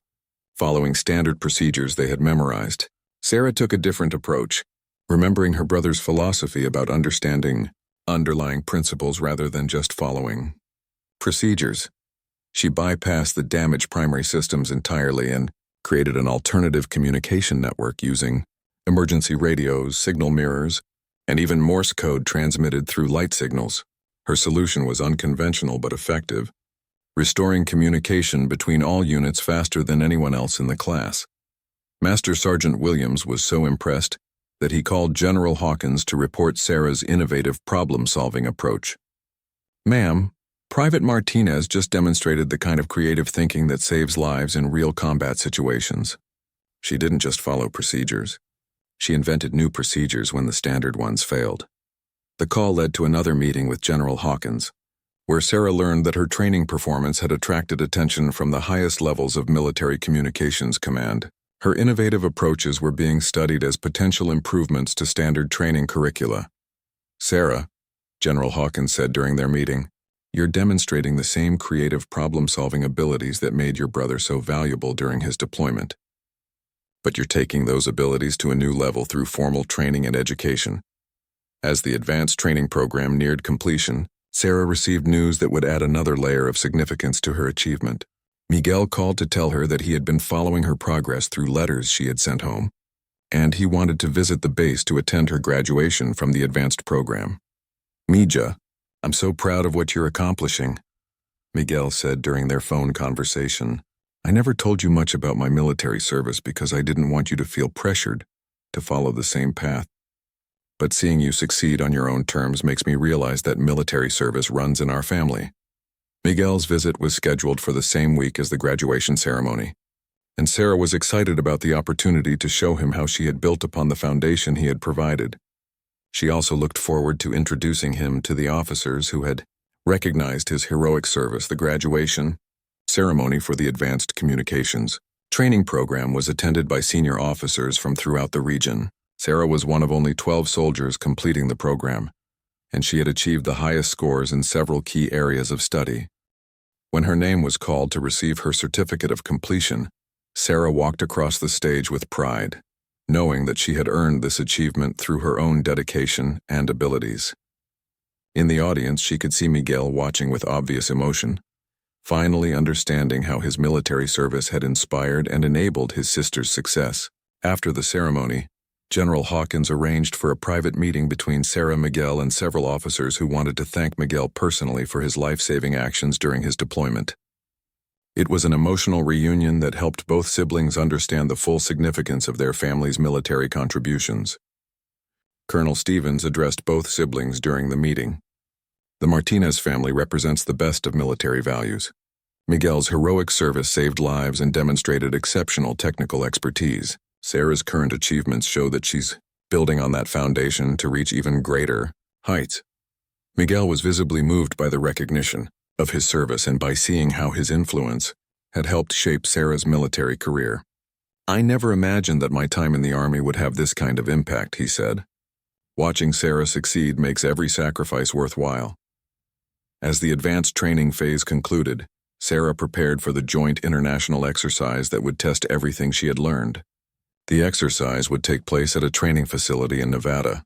following standard procedures they had memorized. Sarah took a different approach, remembering her brother's philosophy about understanding underlying principles rather than just following procedures. She bypassed the damaged primary systems entirely and created an alternative communication network using emergency radios, signal mirrors, and even Morse code transmitted through light signals. Her solution was unconventional but effective, restoring communication between all units faster than anyone else in the class. Master Sergeant Williams was so impressed that he called General Hawkins to report Sarah's innovative problem-solving approach. Ma'am, Private Martinez just demonstrated the kind of creative thinking that saves lives in real combat situations. She didn't just follow procedures. She invented new procedures when the standard ones failed. The call led to another meeting with General Hawkins, where Sarah learned that her training performance had attracted attention from the highest levels of military communications command. Her innovative approaches were being studied as potential improvements to standard training curricula. "Sarah," General Hawkins said during their meeting, "you're demonstrating the same creative problem-solving abilities that made your brother so valuable during his deployment. But you're taking those abilities to a new level through formal training and education." As the advanced training program neared completion, Sarah received news that would add another layer of significance to her achievement. Miguel called to tell her that he had been following her progress through letters she had sent home, and he wanted to visit the base to attend her graduation from the advanced program. "Mija, I'm so proud of what you're accomplishing," Miguel said during their phone conversation. "I never told you much about my military service because I didn't want you to feel pressured to follow the same path. But seeing you succeed on your own terms makes me realize that military service runs in our family." Miguel's visit was scheduled for the same week as the graduation ceremony, and Sarah was excited about the opportunity to show him how she had built upon the foundation he had provided. She also looked forward to introducing him to the officers who had recognized his heroic service. The graduation ceremony for the Advanced Communications training program was attended by senior officers from throughout the region. Sarah was one of only 12 soldiers completing the program, and she had achieved the highest scores in several key areas of study. When her name was called to receive her certificate of completion, Sarah walked across the stage with pride, knowing that she had earned this achievement through her own dedication and abilities. In the audience, she could see Miguel watching with obvious emotion, finally understanding how his military service had inspired and enabled his sister's success. After the ceremony, General Hawkins arranged for a private meeting between Sarah, Miguel, and several officers who wanted to thank Miguel personally for his life-saving actions during his deployment. It was an emotional reunion that helped both siblings understand the full significance of their family's military contributions. Colonel Stevens addressed both siblings during the meeting. "The Martinez family represents the best of military values. Miguel's heroic service saved lives and demonstrated exceptional technical expertise. Sarah's current achievements show that she's building on that foundation to reach even greater heights." Miguel was visibly moved by the recognition of his service and by seeing how his influence had helped shape Sarah's military career. "I never imagined that my time in the Army would have this kind of impact," he said. "Watching Sarah succeed makes every sacrifice worthwhile." As the advanced training phase concluded, Sarah prepared for the joint international exercise that would test everything she had learned. The exercise would take place at a training facility in Nevada,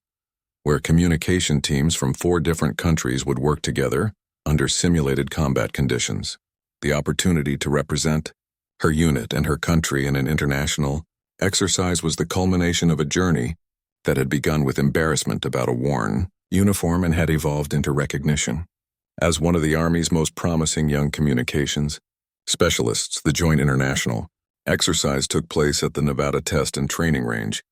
where communication teams from 4 different countries would work together under simulated combat conditions. The opportunity to represent her unit and her country in an international exercise was the culmination of a journey that had begun with embarrassment about a worn uniform and had evolved into recognition. As one of the Army's most promising young communications specialists, the Joint International exercise took place at the Nevada Test and Training Range,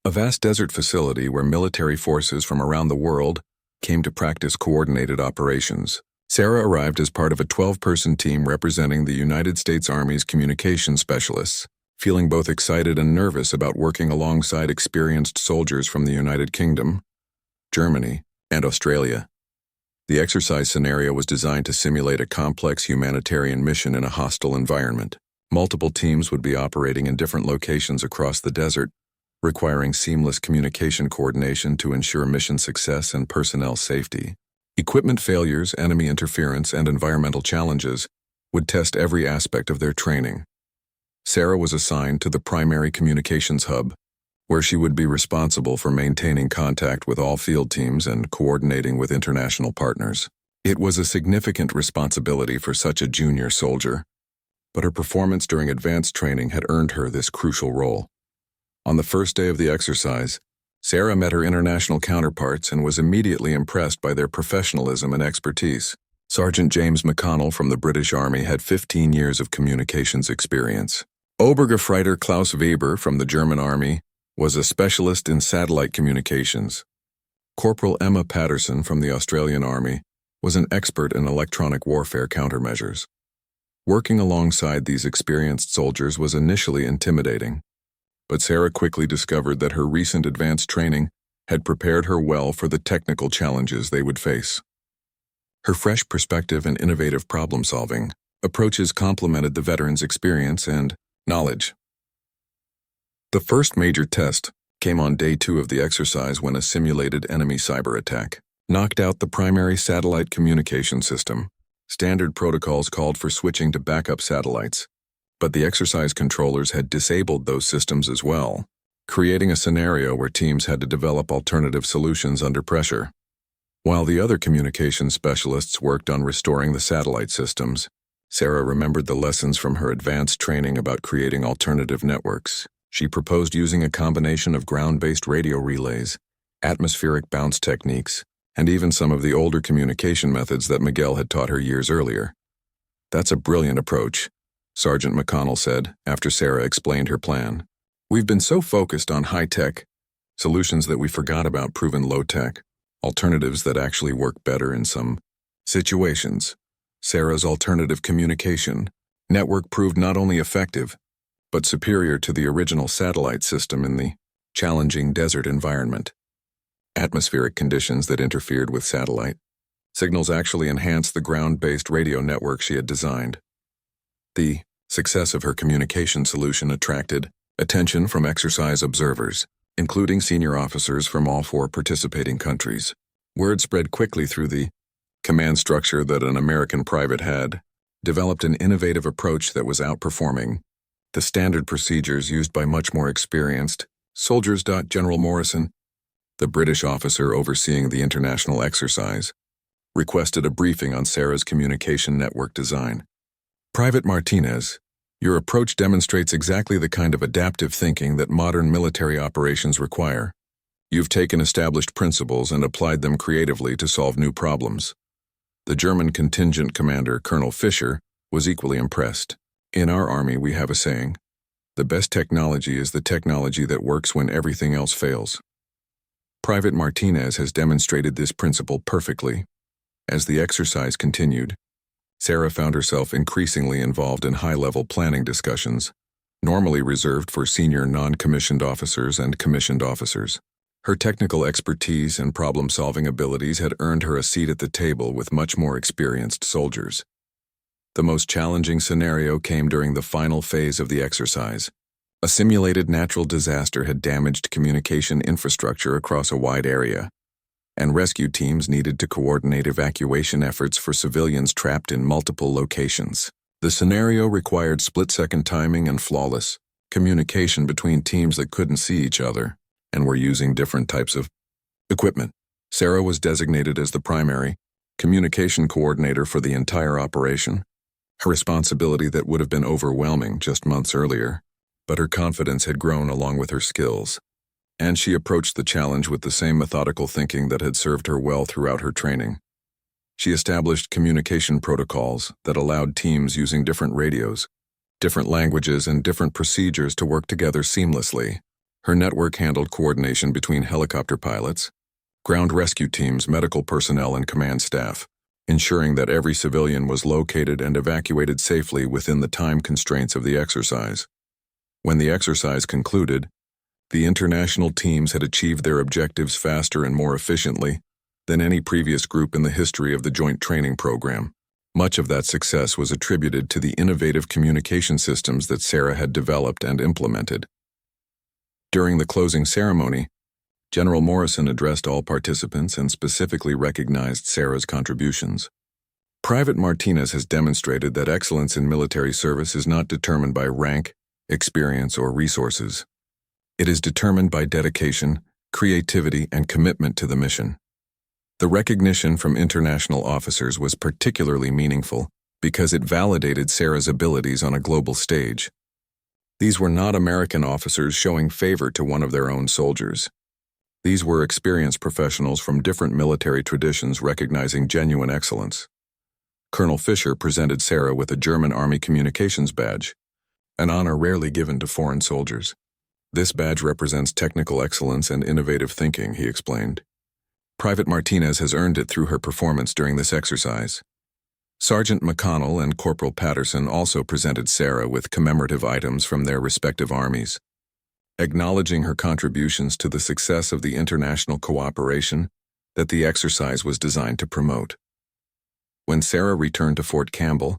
a vast desert facility where military forces from around the world came to practice coordinated operations. Sarah arrived as part of a 12-person team representing the United States Army's communication specialists, feeling both excited and nervous about working alongside experienced soldiers from the United Kingdom, Germany, and Australia. The exercise scenario was designed to simulate a complex humanitarian mission in a hostile environment. Multiple teams would be operating in different locations across the desert, requiring seamless communication coordination to ensure mission success and personnel safety. Equipment failures, enemy interference, and environmental challenges would test every aspect of their training. Sarah was assigned to the primary communications hub, where she would be responsible for maintaining contact with all field teams and coordinating with international partners. It was a significant responsibility for such a junior soldier, but her performance during advanced training had earned her this crucial role. On the first day of the exercise, Sarah met her international counterparts and was immediately impressed by their professionalism and expertise. Sergeant James McConnell from the British Army had 15 years of communications experience. Obergefreiter Klaus Weber from the German Army was a specialist in satellite communications. Corporal Emma Patterson from the Australian Army was an expert in electronic warfare countermeasures. Working alongside these experienced soldiers was initially intimidating, but Sarah quickly discovered that her recent advanced training had prepared her well for the technical challenges they would face. Her fresh perspective and innovative problem-solving approaches complemented the veteran's experience and knowledge. The first major test came on day 2 of the exercise when a simulated enemy cyber attack knocked out the primary satellite communication system. Standard protocols called for switching to backup satellites, but the exercise controllers had disabled those systems as well, creating a scenario where teams had to develop alternative solutions under pressure. While the other communications specialists worked on restoring the satellite systems, Sarah remembered the lessons from her advanced training about creating alternative networks. She proposed using a combination of ground-based radio relays, atmospheric bounce techniques, and even some of the older communication methods that Miguel had taught her years earlier. "That's a brilliant approach," Sergeant McConnell said after Sarah explained her plan. "We've been so focused on high-tech solutions that we forgot about proven low-tech alternatives that actually work better in some situations." Sarah's alternative communication network proved not only effective, but superior to the original satellite system in the challenging desert environment. Atmospheric conditions that interfered with satellite signals actually enhanced the ground-based radio network she had designed. The success of her communication solution attracted attention from exercise observers, including senior officers from all 4 participating countries. Word spread quickly through the command structure that an American private had developed an innovative approach that was outperforming the standard procedures used by much more experienced soldiers. General Morrison, the British officer overseeing the international exercise, requested a briefing on Sarah's communication network design. "Private Martinez, your approach demonstrates exactly the kind of adaptive thinking that modern military operations require. You've taken established principles and applied them creatively to solve new problems." The German contingent commander, Colonel Fischer, was equally impressed. "In our army, we have a saying, the best technology is the technology that works when everything else fails. Private Martinez has demonstrated this principle perfectly." As the exercise continued, Sarah found herself increasingly involved in high-level planning discussions, normally reserved for senior non-commissioned officers and commissioned officers. Her technical expertise and problem-solving abilities had earned her a seat at the table with much more experienced soldiers. The most challenging scenario came during the final phase of the exercise. A simulated natural disaster had damaged communication infrastructure across a wide area, and rescue teams needed to coordinate evacuation efforts for civilians trapped in multiple locations. The scenario required split-second timing and flawless communication between teams that couldn't see each other and were using different types of equipment. Sarah was designated as the primary communication coordinator for the entire operation, a responsibility that would have been overwhelming just months earlier, but her confidence had grown along with her skills, and she approached the challenge with the same methodical thinking that had served her well throughout her training. She established communication protocols that allowed teams using different radios, different languages, and different procedures to work together seamlessly. Her network handled coordination between helicopter pilots, ground rescue teams, medical personnel, and command staff, ensuring that every civilian was located and evacuated safely within the time constraints of the exercise. When the exercise concluded, the international teams had achieved their objectives faster and more efficiently than any previous group in the history of the Joint Training Program. Much of that success was attributed to the innovative communication systems that Sarah had developed and implemented. During the closing ceremony, General Morrison addressed all participants and specifically recognized Sarah's contributions. "Private Martinez has demonstrated that excellence in military service is not determined by rank, experience, or resources. It is determined by dedication, creativity, and commitment to the mission." The recognition from international officers was particularly meaningful because it validated Sarah's abilities on a global stage. These were not American officers showing favor to one of their own soldiers. These were experienced professionals from different military traditions recognizing genuine excellence. Colonel Fischer presented Sarah with a German Army Communications Badge, an honor rarely given to foreign soldiers. "This badge represents technical excellence and innovative thinking," he explained. "Private Martinez has earned it through her performance during this exercise." Sergeant McConnell and Corporal Patterson also presented Sarah with commemorative items from their respective armies, acknowledging her contributions to the success of the international cooperation that the exercise was designed to promote. When Sarah returned to Fort Campbell,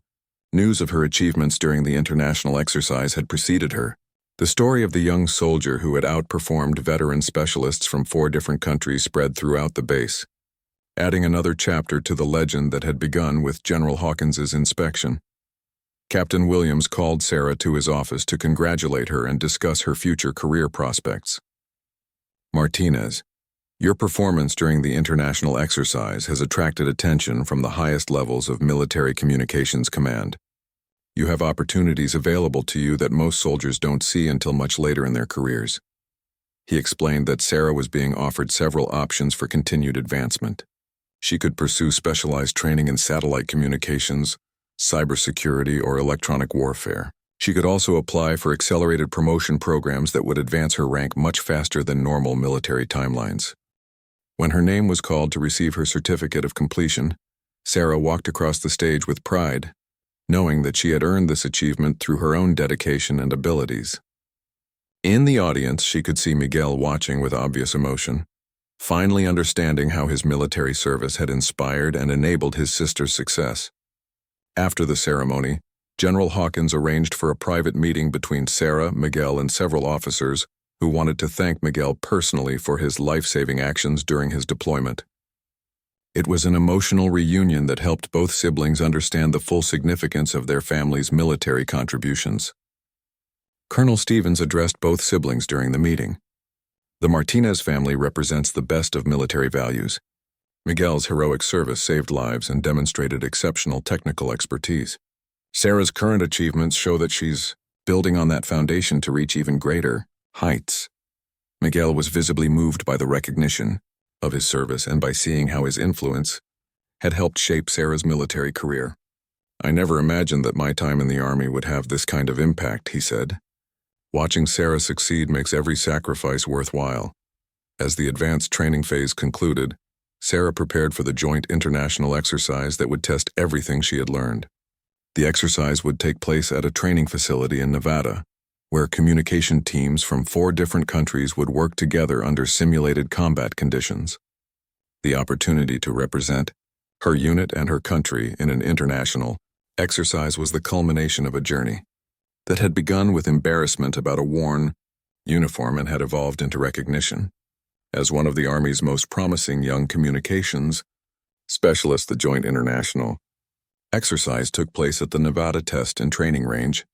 news of her achievements during the international exercise had preceded her. The story of the young soldier who had outperformed veteran specialists from 4 different countries spread throughout the base, adding another chapter to the legend that had begun with General Hawkins's inspection. Captain Williams called Sarah to his office to congratulate her and discuss her future career prospects. "Martinez, your performance during the international exercise has attracted attention from the highest levels of military communications command. You have opportunities available to you that most soldiers don't see until much later in their careers." He explained that Sarah was being offered several options for continued advancement. She could pursue specialized training in satellite communications, cybersecurity, or electronic warfare. She could also apply for accelerated promotion programs that would advance her rank much faster than normal military timelines. When her name was called to receive her certificate of completion, Sarah walked across the stage with pride, knowing that she had earned this achievement through her own dedication and abilities. In the audience, she could see Miguel watching with obvious emotion, finally understanding how his military service had inspired and enabled his sister's success. After the ceremony, General Hawkins arranged for a private meeting between Sarah, Miguel, and several officers who wanted to thank Miguel personally for his life-saving actions during his deployment. It was an emotional reunion that helped both siblings understand the full significance of their family's military contributions. Colonel Stevens addressed both siblings during the meeting. The Martinez family represents the best of military values. Miguel's heroic service saved lives and demonstrated exceptional technical expertise. Sarah's current achievements show that she's building on that foundation to reach even greater heights. Miguel was visibly moved by the recognition of his service and by seeing how his influence had helped shape Sarah's military career. "I never imagined that my time in the Army would have this kind of impact," he said. "Watching Sarah succeed makes every sacrifice worthwhile." As the advanced training phase concluded, Sarah prepared for the joint international exercise that would test everything she had learned. The exercise would take place at a training facility in Nevada, where communication teams from 4 different countries would work together under simulated combat conditions. The opportunity to represent her unit and her country in an international exercise was the culmination of a journey that had begun with embarrassment about a worn uniform and had evolved into recognition. As one of the Army's most promising young communications specialists, the Joint International exercise took place at the Nevada Test and Training Range,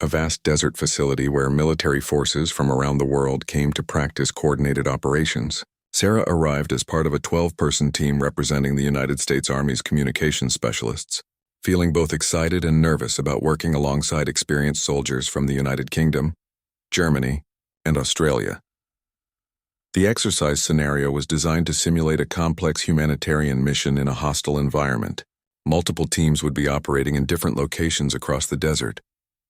a vast desert facility where military forces from around the world came to practice coordinated operations. Sarah arrived as part of a 12-person team representing the United States Army's communications specialists, feeling both excited and nervous about working alongside experienced soldiers from the United Kingdom, Germany, and Australia. The exercise scenario was designed to simulate a complex humanitarian mission in a hostile environment. Multiple teams would be operating in different locations across the desert,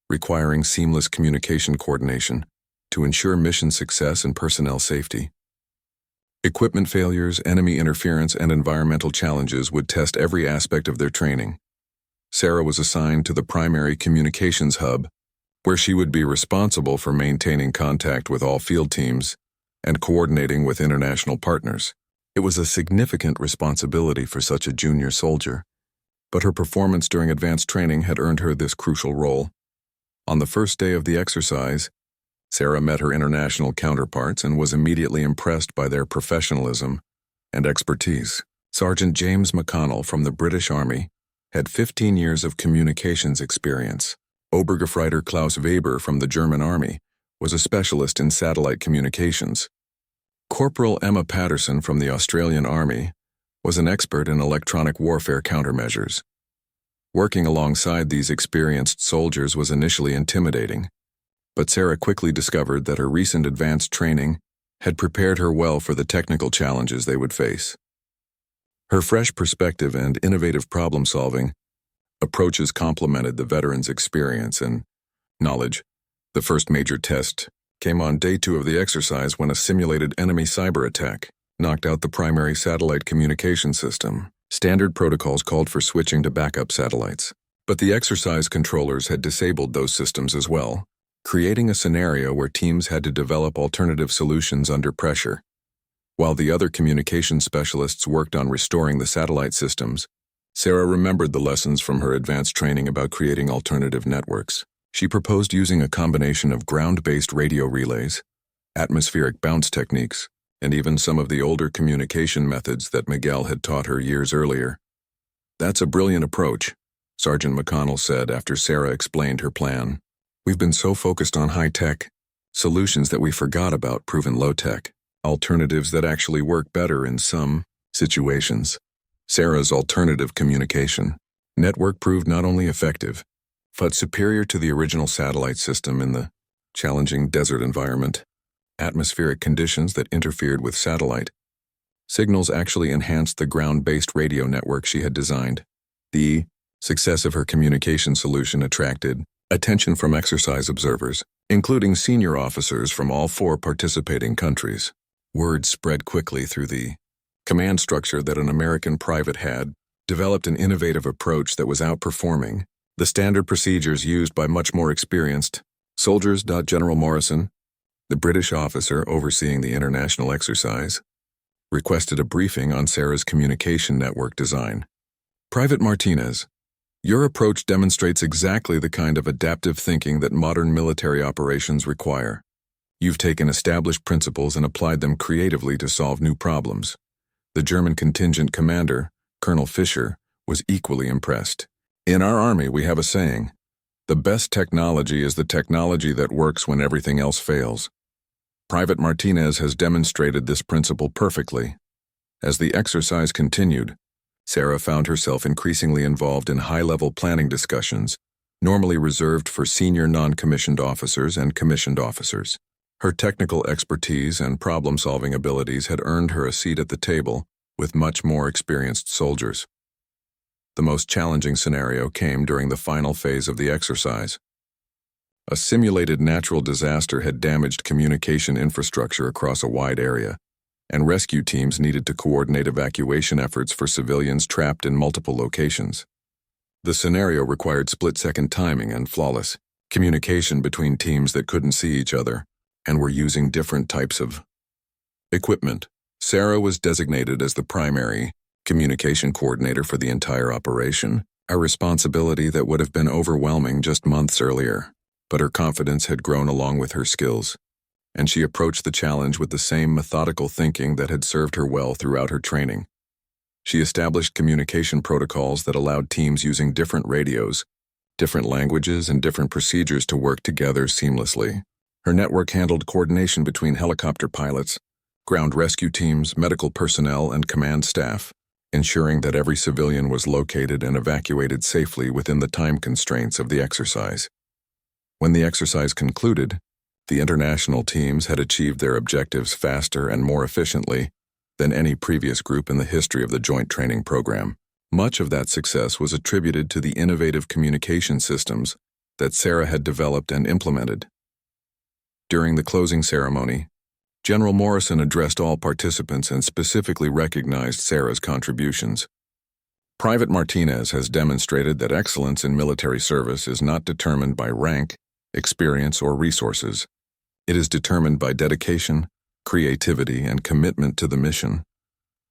requiring seamless communication coordination to ensure mission success and personnel safety. Equipment failures, enemy interference, and environmental challenges would test every aspect of their training. Sarah was assigned to the primary communications hub, where she would be responsible for maintaining contact with all field teams and coordinating with international partners. It was a significant responsibility for such a junior soldier, but her performance during advanced training had earned her this crucial role. On the first day of the exercise, Sarah met her international counterparts and was immediately impressed by their professionalism and expertise. Sergeant James McConnell from the British Army had 15 years of communications experience. Obergefreiter Klaus Weber from the German Army was a specialist in satellite communications. Corporal Emma Patterson from the Australian Army was an expert in electronic warfare countermeasures. Working alongside these experienced soldiers was initially intimidating, but Sarah quickly discovered that her recent advanced training had prepared her well for the technical challenges they would face. Her fresh perspective and innovative problem-solving approaches complemented the veterans' experience and knowledge. The first major test came on day 2 of the exercise when a simulated enemy cyber attack knocked out the primary satellite communication system. Standard protocols called for switching to backup satellites, but the exercise controllers had disabled those systems as well, creating a scenario where teams had to develop alternative solutions under pressure. While the other communication specialists worked on restoring the satellite systems, Sarah remembered the lessons from her advanced training about creating alternative networks. She proposed using a combination of ground-based radio relays, atmospheric bounce techniques, and even some of the older communication methods that Miguel had taught her years earlier. "That's a brilliant approach," Sergeant McConnell said after Sarah explained her plan. "We've been so focused on high-tech solutions that we forgot about proven low-tech alternatives that actually work better in some situations." Sarah's alternative communication network proved not only effective, but superior to the original satellite system in the challenging desert environment. Atmospheric conditions that interfered with satellite signals actually enhanced the ground-based radio network she had designed. The success of her communication solution attracted attention from exercise observers, including senior officers from all 4 participating countries. Word spread quickly through the command structure that an American private had developed an innovative approach that was outperforming the standard procedures used by much more experienced soldiers. General Morrison, the British officer overseeing the international exercise, requested a briefing on Sarah's communication network design. "Private Martinez, your approach demonstrates exactly the kind of adaptive thinking that modern military operations require. You've taken established principles and applied them creatively to solve new problems." The German contingent commander, Colonel Fischer, was equally impressed. "In our army, we have a saying, the best technology is the technology that works when everything else fails. Private Martinez has demonstrated this principle perfectly." As the exercise continued, Sarah found herself increasingly involved in high-level planning discussions, normally reserved for senior non-commissioned officers and commissioned officers. Her technical expertise and problem-solving abilities had earned her a seat at the table with much more experienced soldiers. The most challenging scenario came during the final phase of the exercise. A simulated natural disaster had damaged communication infrastructure across a wide area, and rescue teams needed to coordinate evacuation efforts for civilians trapped in multiple locations. The scenario required split-second timing and flawless communication between teams that couldn't see each other and were using different types of equipment. Sarah was designated as the primary communication coordinator for the entire operation, a responsibility that would have been overwhelming just months earlier. But her confidence had grown along with her skills, and she approached the challenge with the same methodical thinking that had served her well throughout her training. She established communication protocols that allowed teams using different radios, different languages, and different procedures to work together seamlessly. Her network handled coordination between helicopter pilots, ground rescue teams, medical personnel, and command staff, ensuring that every civilian was located and evacuated safely within the time constraints of the exercise. When the exercise concluded, the international teams had achieved their objectives faster and more efficiently than any previous group in the history of the Joint Training Program. Much of that success was attributed to the innovative communication systems that Sarah had developed and implemented. During the closing ceremony, General Morrison addressed all participants and specifically recognized Sarah's contributions. "Private Martinez has demonstrated that excellence in military service is not determined by rank, experience, or resources. It is determined by dedication, creativity, and commitment to the mission."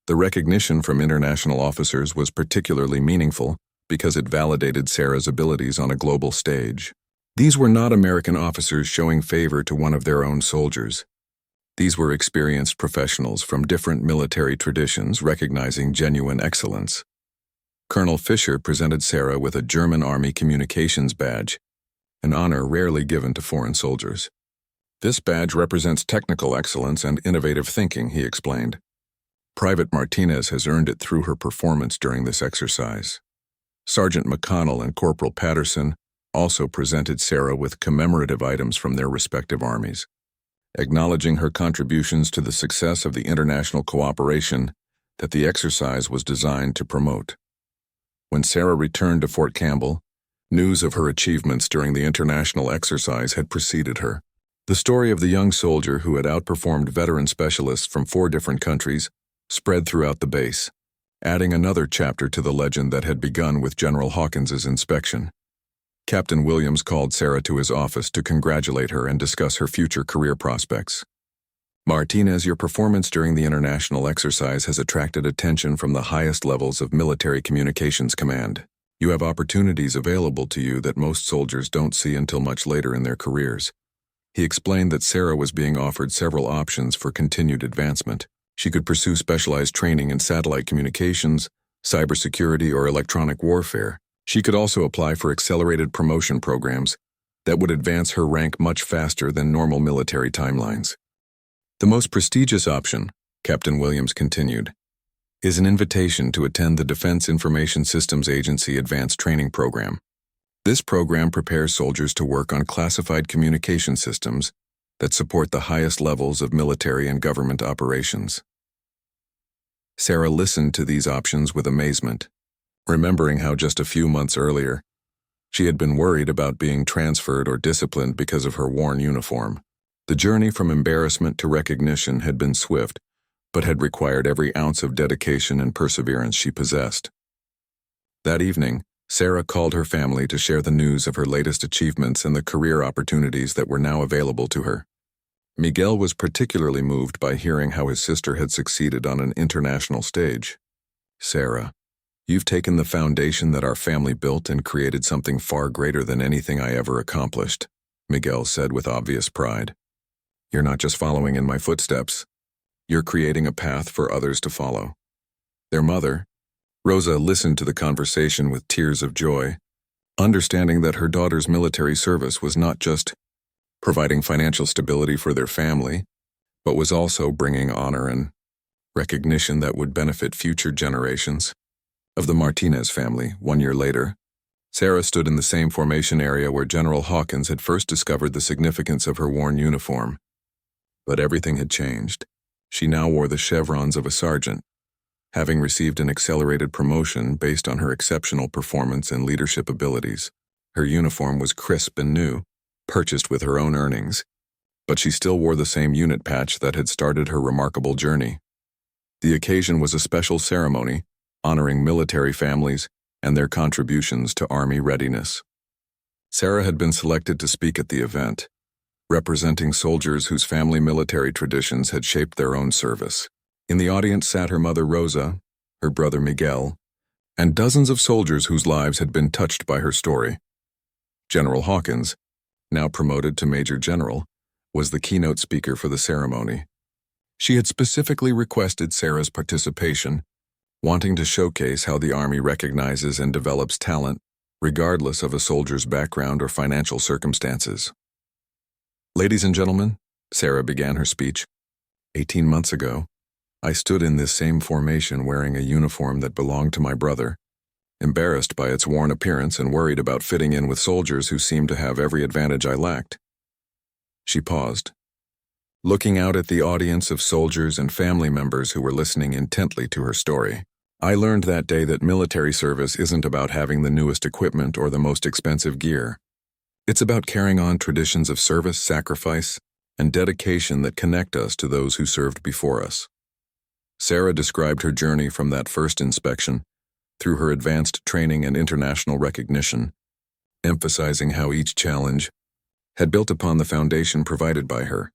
The recognition from international officers was particularly meaningful because it validated Sarah's abilities on a global stage. These were not American officers showing favor to one of their own soldiers. These were experienced professionals from different military traditions recognizing genuine excellence. Colonel Fischer presented Sarah with a German Army Communications Badge, an honor rarely given to foreign soldiers. "This badge represents technical excellence and innovative thinking," he explained. "Private Martinez has earned it through her performance during this exercise." Sergeant McConnell and Corporal Patterson also presented Sarah with commemorative items from their respective armies, acknowledging her contributions to the success of the international cooperation that the exercise was designed to promote. When Sarah returned to Fort Campbell, news of her achievements during the international exercise had preceded her. The story of the young soldier who had outperformed veteran specialists from 4 different countries spread throughout the base, adding another chapter to the legend that had begun with General Hawkins's inspection. Captain Williams called Sarah to his office to congratulate her and discuss her future career prospects. Martinez, your performance during the international exercise has attracted attention from the highest levels of military communications command. You have opportunities available to you that most soldiers don't see until much later in their careers. He explained that Sarah was being offered several options for continued advancement. She could pursue specialized training in satellite communications, cybersecurity, or electronic warfare. She could also apply for accelerated promotion programs that would advance her rank much faster than normal military timelines. The most prestigious option, Captain Williams continued, is an invitation to attend the Defense Information Systems Agency Advanced Training Program. This program prepares soldiers to work on classified communication systems that support the highest levels of military and government operations. Sarah listened to these options with amazement, remembering how just a few months earlier, she had been worried about being transferred or disciplined because of her worn uniform. The journey from embarrassment to recognition had been swift, but had required every ounce of dedication and perseverance she possessed. That evening, Sarah called her family to share the news of her latest achievements and the career opportunities that were now available to her. Miguel was particularly moved by hearing how his sister had succeeded on an international stage. "Sarah, you've taken the foundation that our family built and created something far greater than anything I ever accomplished," Miguel said with obvious pride. "You're not just following in my footsteps. You're creating a path for others to follow." Their mother, Rosa, listened to the conversation with tears of joy, understanding that her daughter's military service was not just providing financial stability for their family, but was also bringing honor and recognition that would benefit future generations. Of the Martinez family, 1 year later, Sarah stood in the same formation area where General Hawkins had first discovered the significance of her worn uniform. But everything had changed. She now wore the chevrons of a sergeant, having received an accelerated promotion based on her exceptional performance and leadership abilities. Her uniform was crisp and new, purchased with her own earnings, but she still wore the same unit patch that had started her remarkable journey. The occasion was a special ceremony honoring military families and their contributions to Army readiness. Sarah had been selected to speak at the event, representing soldiers whose family military traditions had shaped their own service. In the audience sat her mother Rosa, her brother Miguel, and dozens of soldiers whose lives had been touched by her story. General Hawkins, now promoted to Major General, was the keynote speaker for the ceremony. She had specifically requested Sarah's participation, wanting to showcase how the Army recognizes and develops talent, regardless of a soldier's background or financial circumstances. "Ladies and gentlemen," Sarah began her speech, 18 months ago, I stood in this same formation wearing a uniform that belonged to my brother, embarrassed by its worn appearance and worried about fitting in with soldiers who seemed to have every advantage I lacked." She paused, looking out at the audience of soldiers and family members who were listening intently to her story. "I learned that day that military service isn't about having the newest equipment or the most expensive gear. It's about carrying on traditions of service, sacrifice, and dedication that connect us to those who served before us." Sarah described her journey from that first inspection through her advanced training and international recognition, emphasizing how each challenge had built upon the foundation provided by her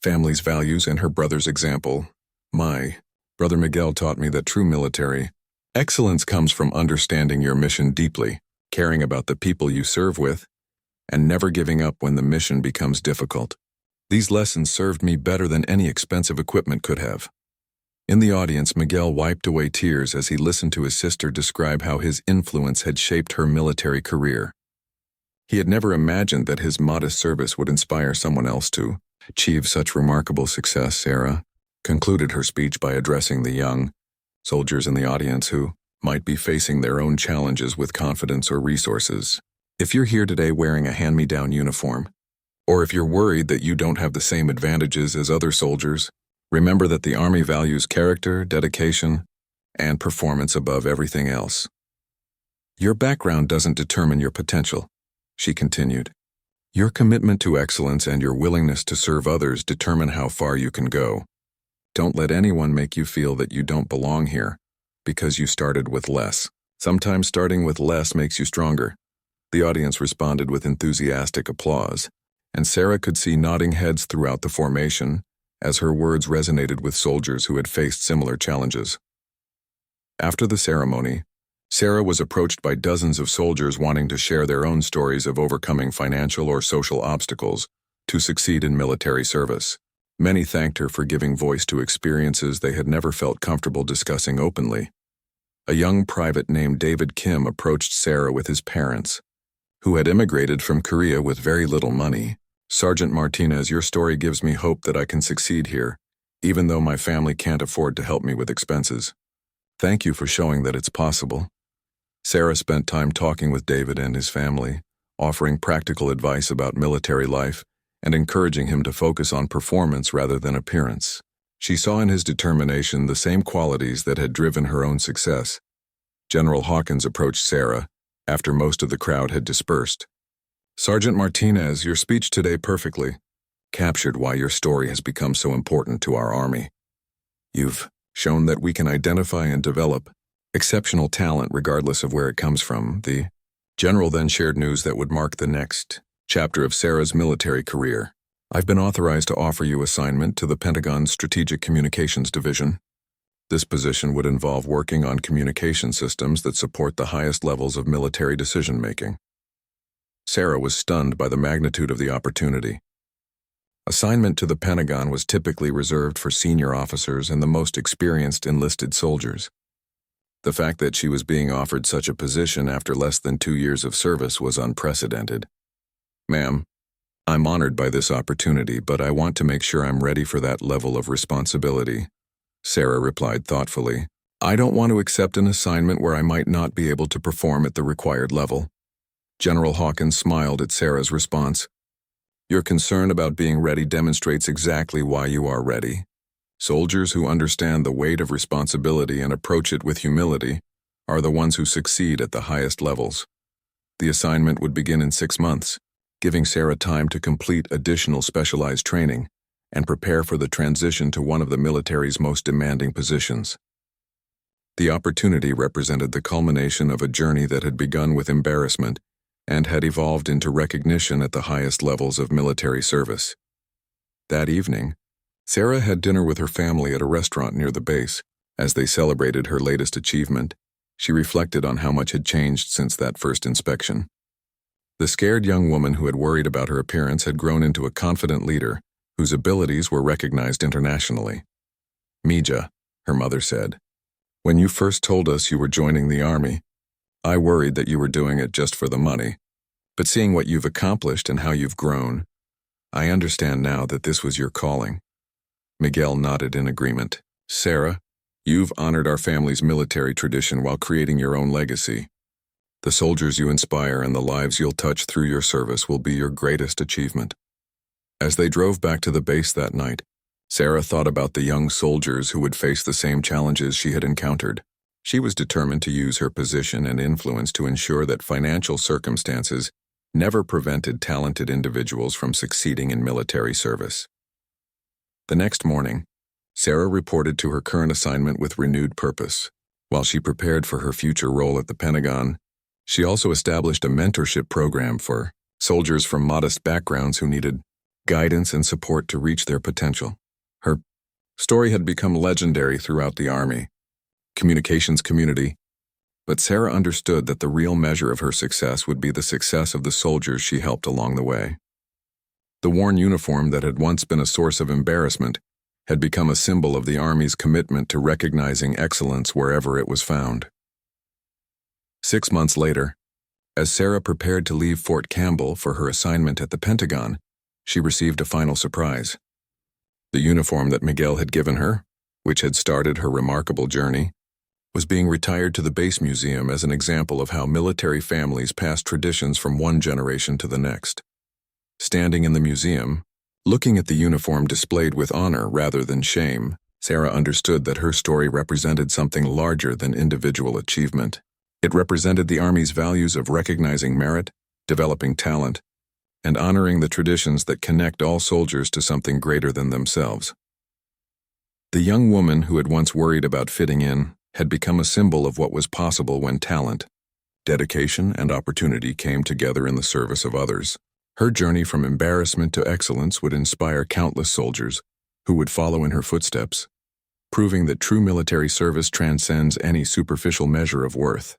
family's values and her brother's example. "My brother Miguel taught me that true military excellence comes from understanding your mission deeply, caring about the people you serve with, and never giving up when the mission becomes difficult. These lessons served me better than any expensive equipment could have." In the audience, Miguel wiped away tears as he listened to his sister describe how his influence had shaped her military career. He had never imagined that his modest service would inspire someone else to achieve such remarkable success. Sarah concluded her speech by addressing the young soldiers in the audience who might be facing their own challenges with confidence or resources. "If you're here today wearing a hand-me-down uniform, or if you're worried that you don't have the same advantages as other soldiers, remember that the Army values character, dedication, and performance above everything else. Your background doesn't determine your potential," she continued. "Your commitment to excellence and your willingness to serve others determine how far you can go. Don't let anyone make you feel that you don't belong here because you started with less. Sometimes starting with less makes you stronger." The audience responded with enthusiastic applause, and Sarah could see nodding heads throughout the formation as her words resonated with soldiers who had faced similar challenges. After the ceremony, Sarah was approached by dozens of soldiers wanting to share their own stories of overcoming financial or social obstacles to succeed in military service. Many thanked her for giving voice to experiences they had never felt comfortable discussing openly. A young private named David Kim approached Sarah with his parents, who had immigrated from Korea with very little money. "Sergeant Martinez, your story gives me hope that I can succeed here, even though my family can't afford to help me with expenses. Thank you for showing that it's possible." Sarah spent time talking with David and his family, offering practical advice about military life and encouraging him to focus on performance rather than appearance. She saw in his determination the same qualities that had driven her own success. General Hawkins approached Sarah after most of the crowd had dispersed. "Sergeant Martinez, your speech today perfectly captured why your story has become so important to our Army. You've shown that we can identify and develop exceptional talent regardless of where it comes from." The general then shared news that would mark the next chapter of Sarah's military career. "I've been authorized to offer you assignment to the Pentagon's Strategic Communications Division. This position would involve working on communication systems that support the highest levels of military decision-making." Sarah was stunned by the magnitude of the opportunity. Assignment to the Pentagon was typically reserved for senior officers and the most experienced enlisted soldiers. The fact that she was being offered such a position after less than 2 years of service was unprecedented. "Ma'am, I'm honored by this opportunity, but I want to make sure I'm ready for that level of responsibility," Sarah replied thoughtfully. "I don't want to accept an assignment where I might not be able to perform at the required level." General Hawkins smiled at Sarah's response. "Your concern about being ready demonstrates exactly why you are ready. Soldiers who understand the weight of responsibility and approach it with humility are the ones who succeed at the highest levels." The assignment would begin in 6 months, giving Sarah time to complete additional specialized training and prepare for the transition to one of the military's most demanding positions. The opportunity represented the culmination of a journey that had begun with embarrassment and had evolved into recognition at the highest levels of military service. That evening, Sarah had dinner with her family at a restaurant near the base. As they celebrated her latest achievement, she reflected on how much had changed since that first inspection. The scared young woman who had worried about her appearance had grown into a confident leader whose abilities were recognized internationally. "Mija," her mother said, "when you first told us you were joining the Army, I worried that you were doing it just for the money. But seeing what you've accomplished and how you've grown, I understand now that this was your calling." Miguel nodded in agreement. "Sarah, you've honored our family's military tradition while creating your own legacy. The soldiers you inspire and the lives you'll touch through your service will be your greatest achievement." As they drove back to the base that night, Sarah thought about the young soldiers who would face the same challenges she had encountered. She was determined to use her position and influence to ensure that financial circumstances never prevented talented individuals from succeeding in military service. The next morning, Sarah reported to her current assignment with renewed purpose. While she prepared for her future role at the Pentagon, she also established a mentorship program for soldiers from modest backgrounds who needed guidance and support to reach their potential. Her story had become legendary throughout the Army communications community, but Sarah understood that the real measure of her success would be the success of the soldiers she helped along the way. The worn uniform that had once been a source of embarrassment had become a symbol of the Army's commitment to recognizing excellence wherever it was found. 6 months later, as Sarah prepared to leave Fort Campbell for her assignment at the Pentagon, she received a final surprise. The uniform that Miguel had given her, which had started her remarkable journey, was being retired to the base museum as an example of how military families pass traditions from one generation to the next. Standing in the museum, looking at the uniform displayed with honor rather than shame, Sarah understood that her story represented something larger than individual achievement. It represented the Army's values of recognizing merit, developing talent, and honoring the traditions that connect all soldiers to something greater than themselves. The young woman who had once worried about fitting in had become a symbol of what was possible when talent, dedication, and opportunity came together in the service of others. Her journey from embarrassment to excellence would inspire countless soldiers, who would follow in her footsteps, proving that true military service transcends any superficial measure of worth.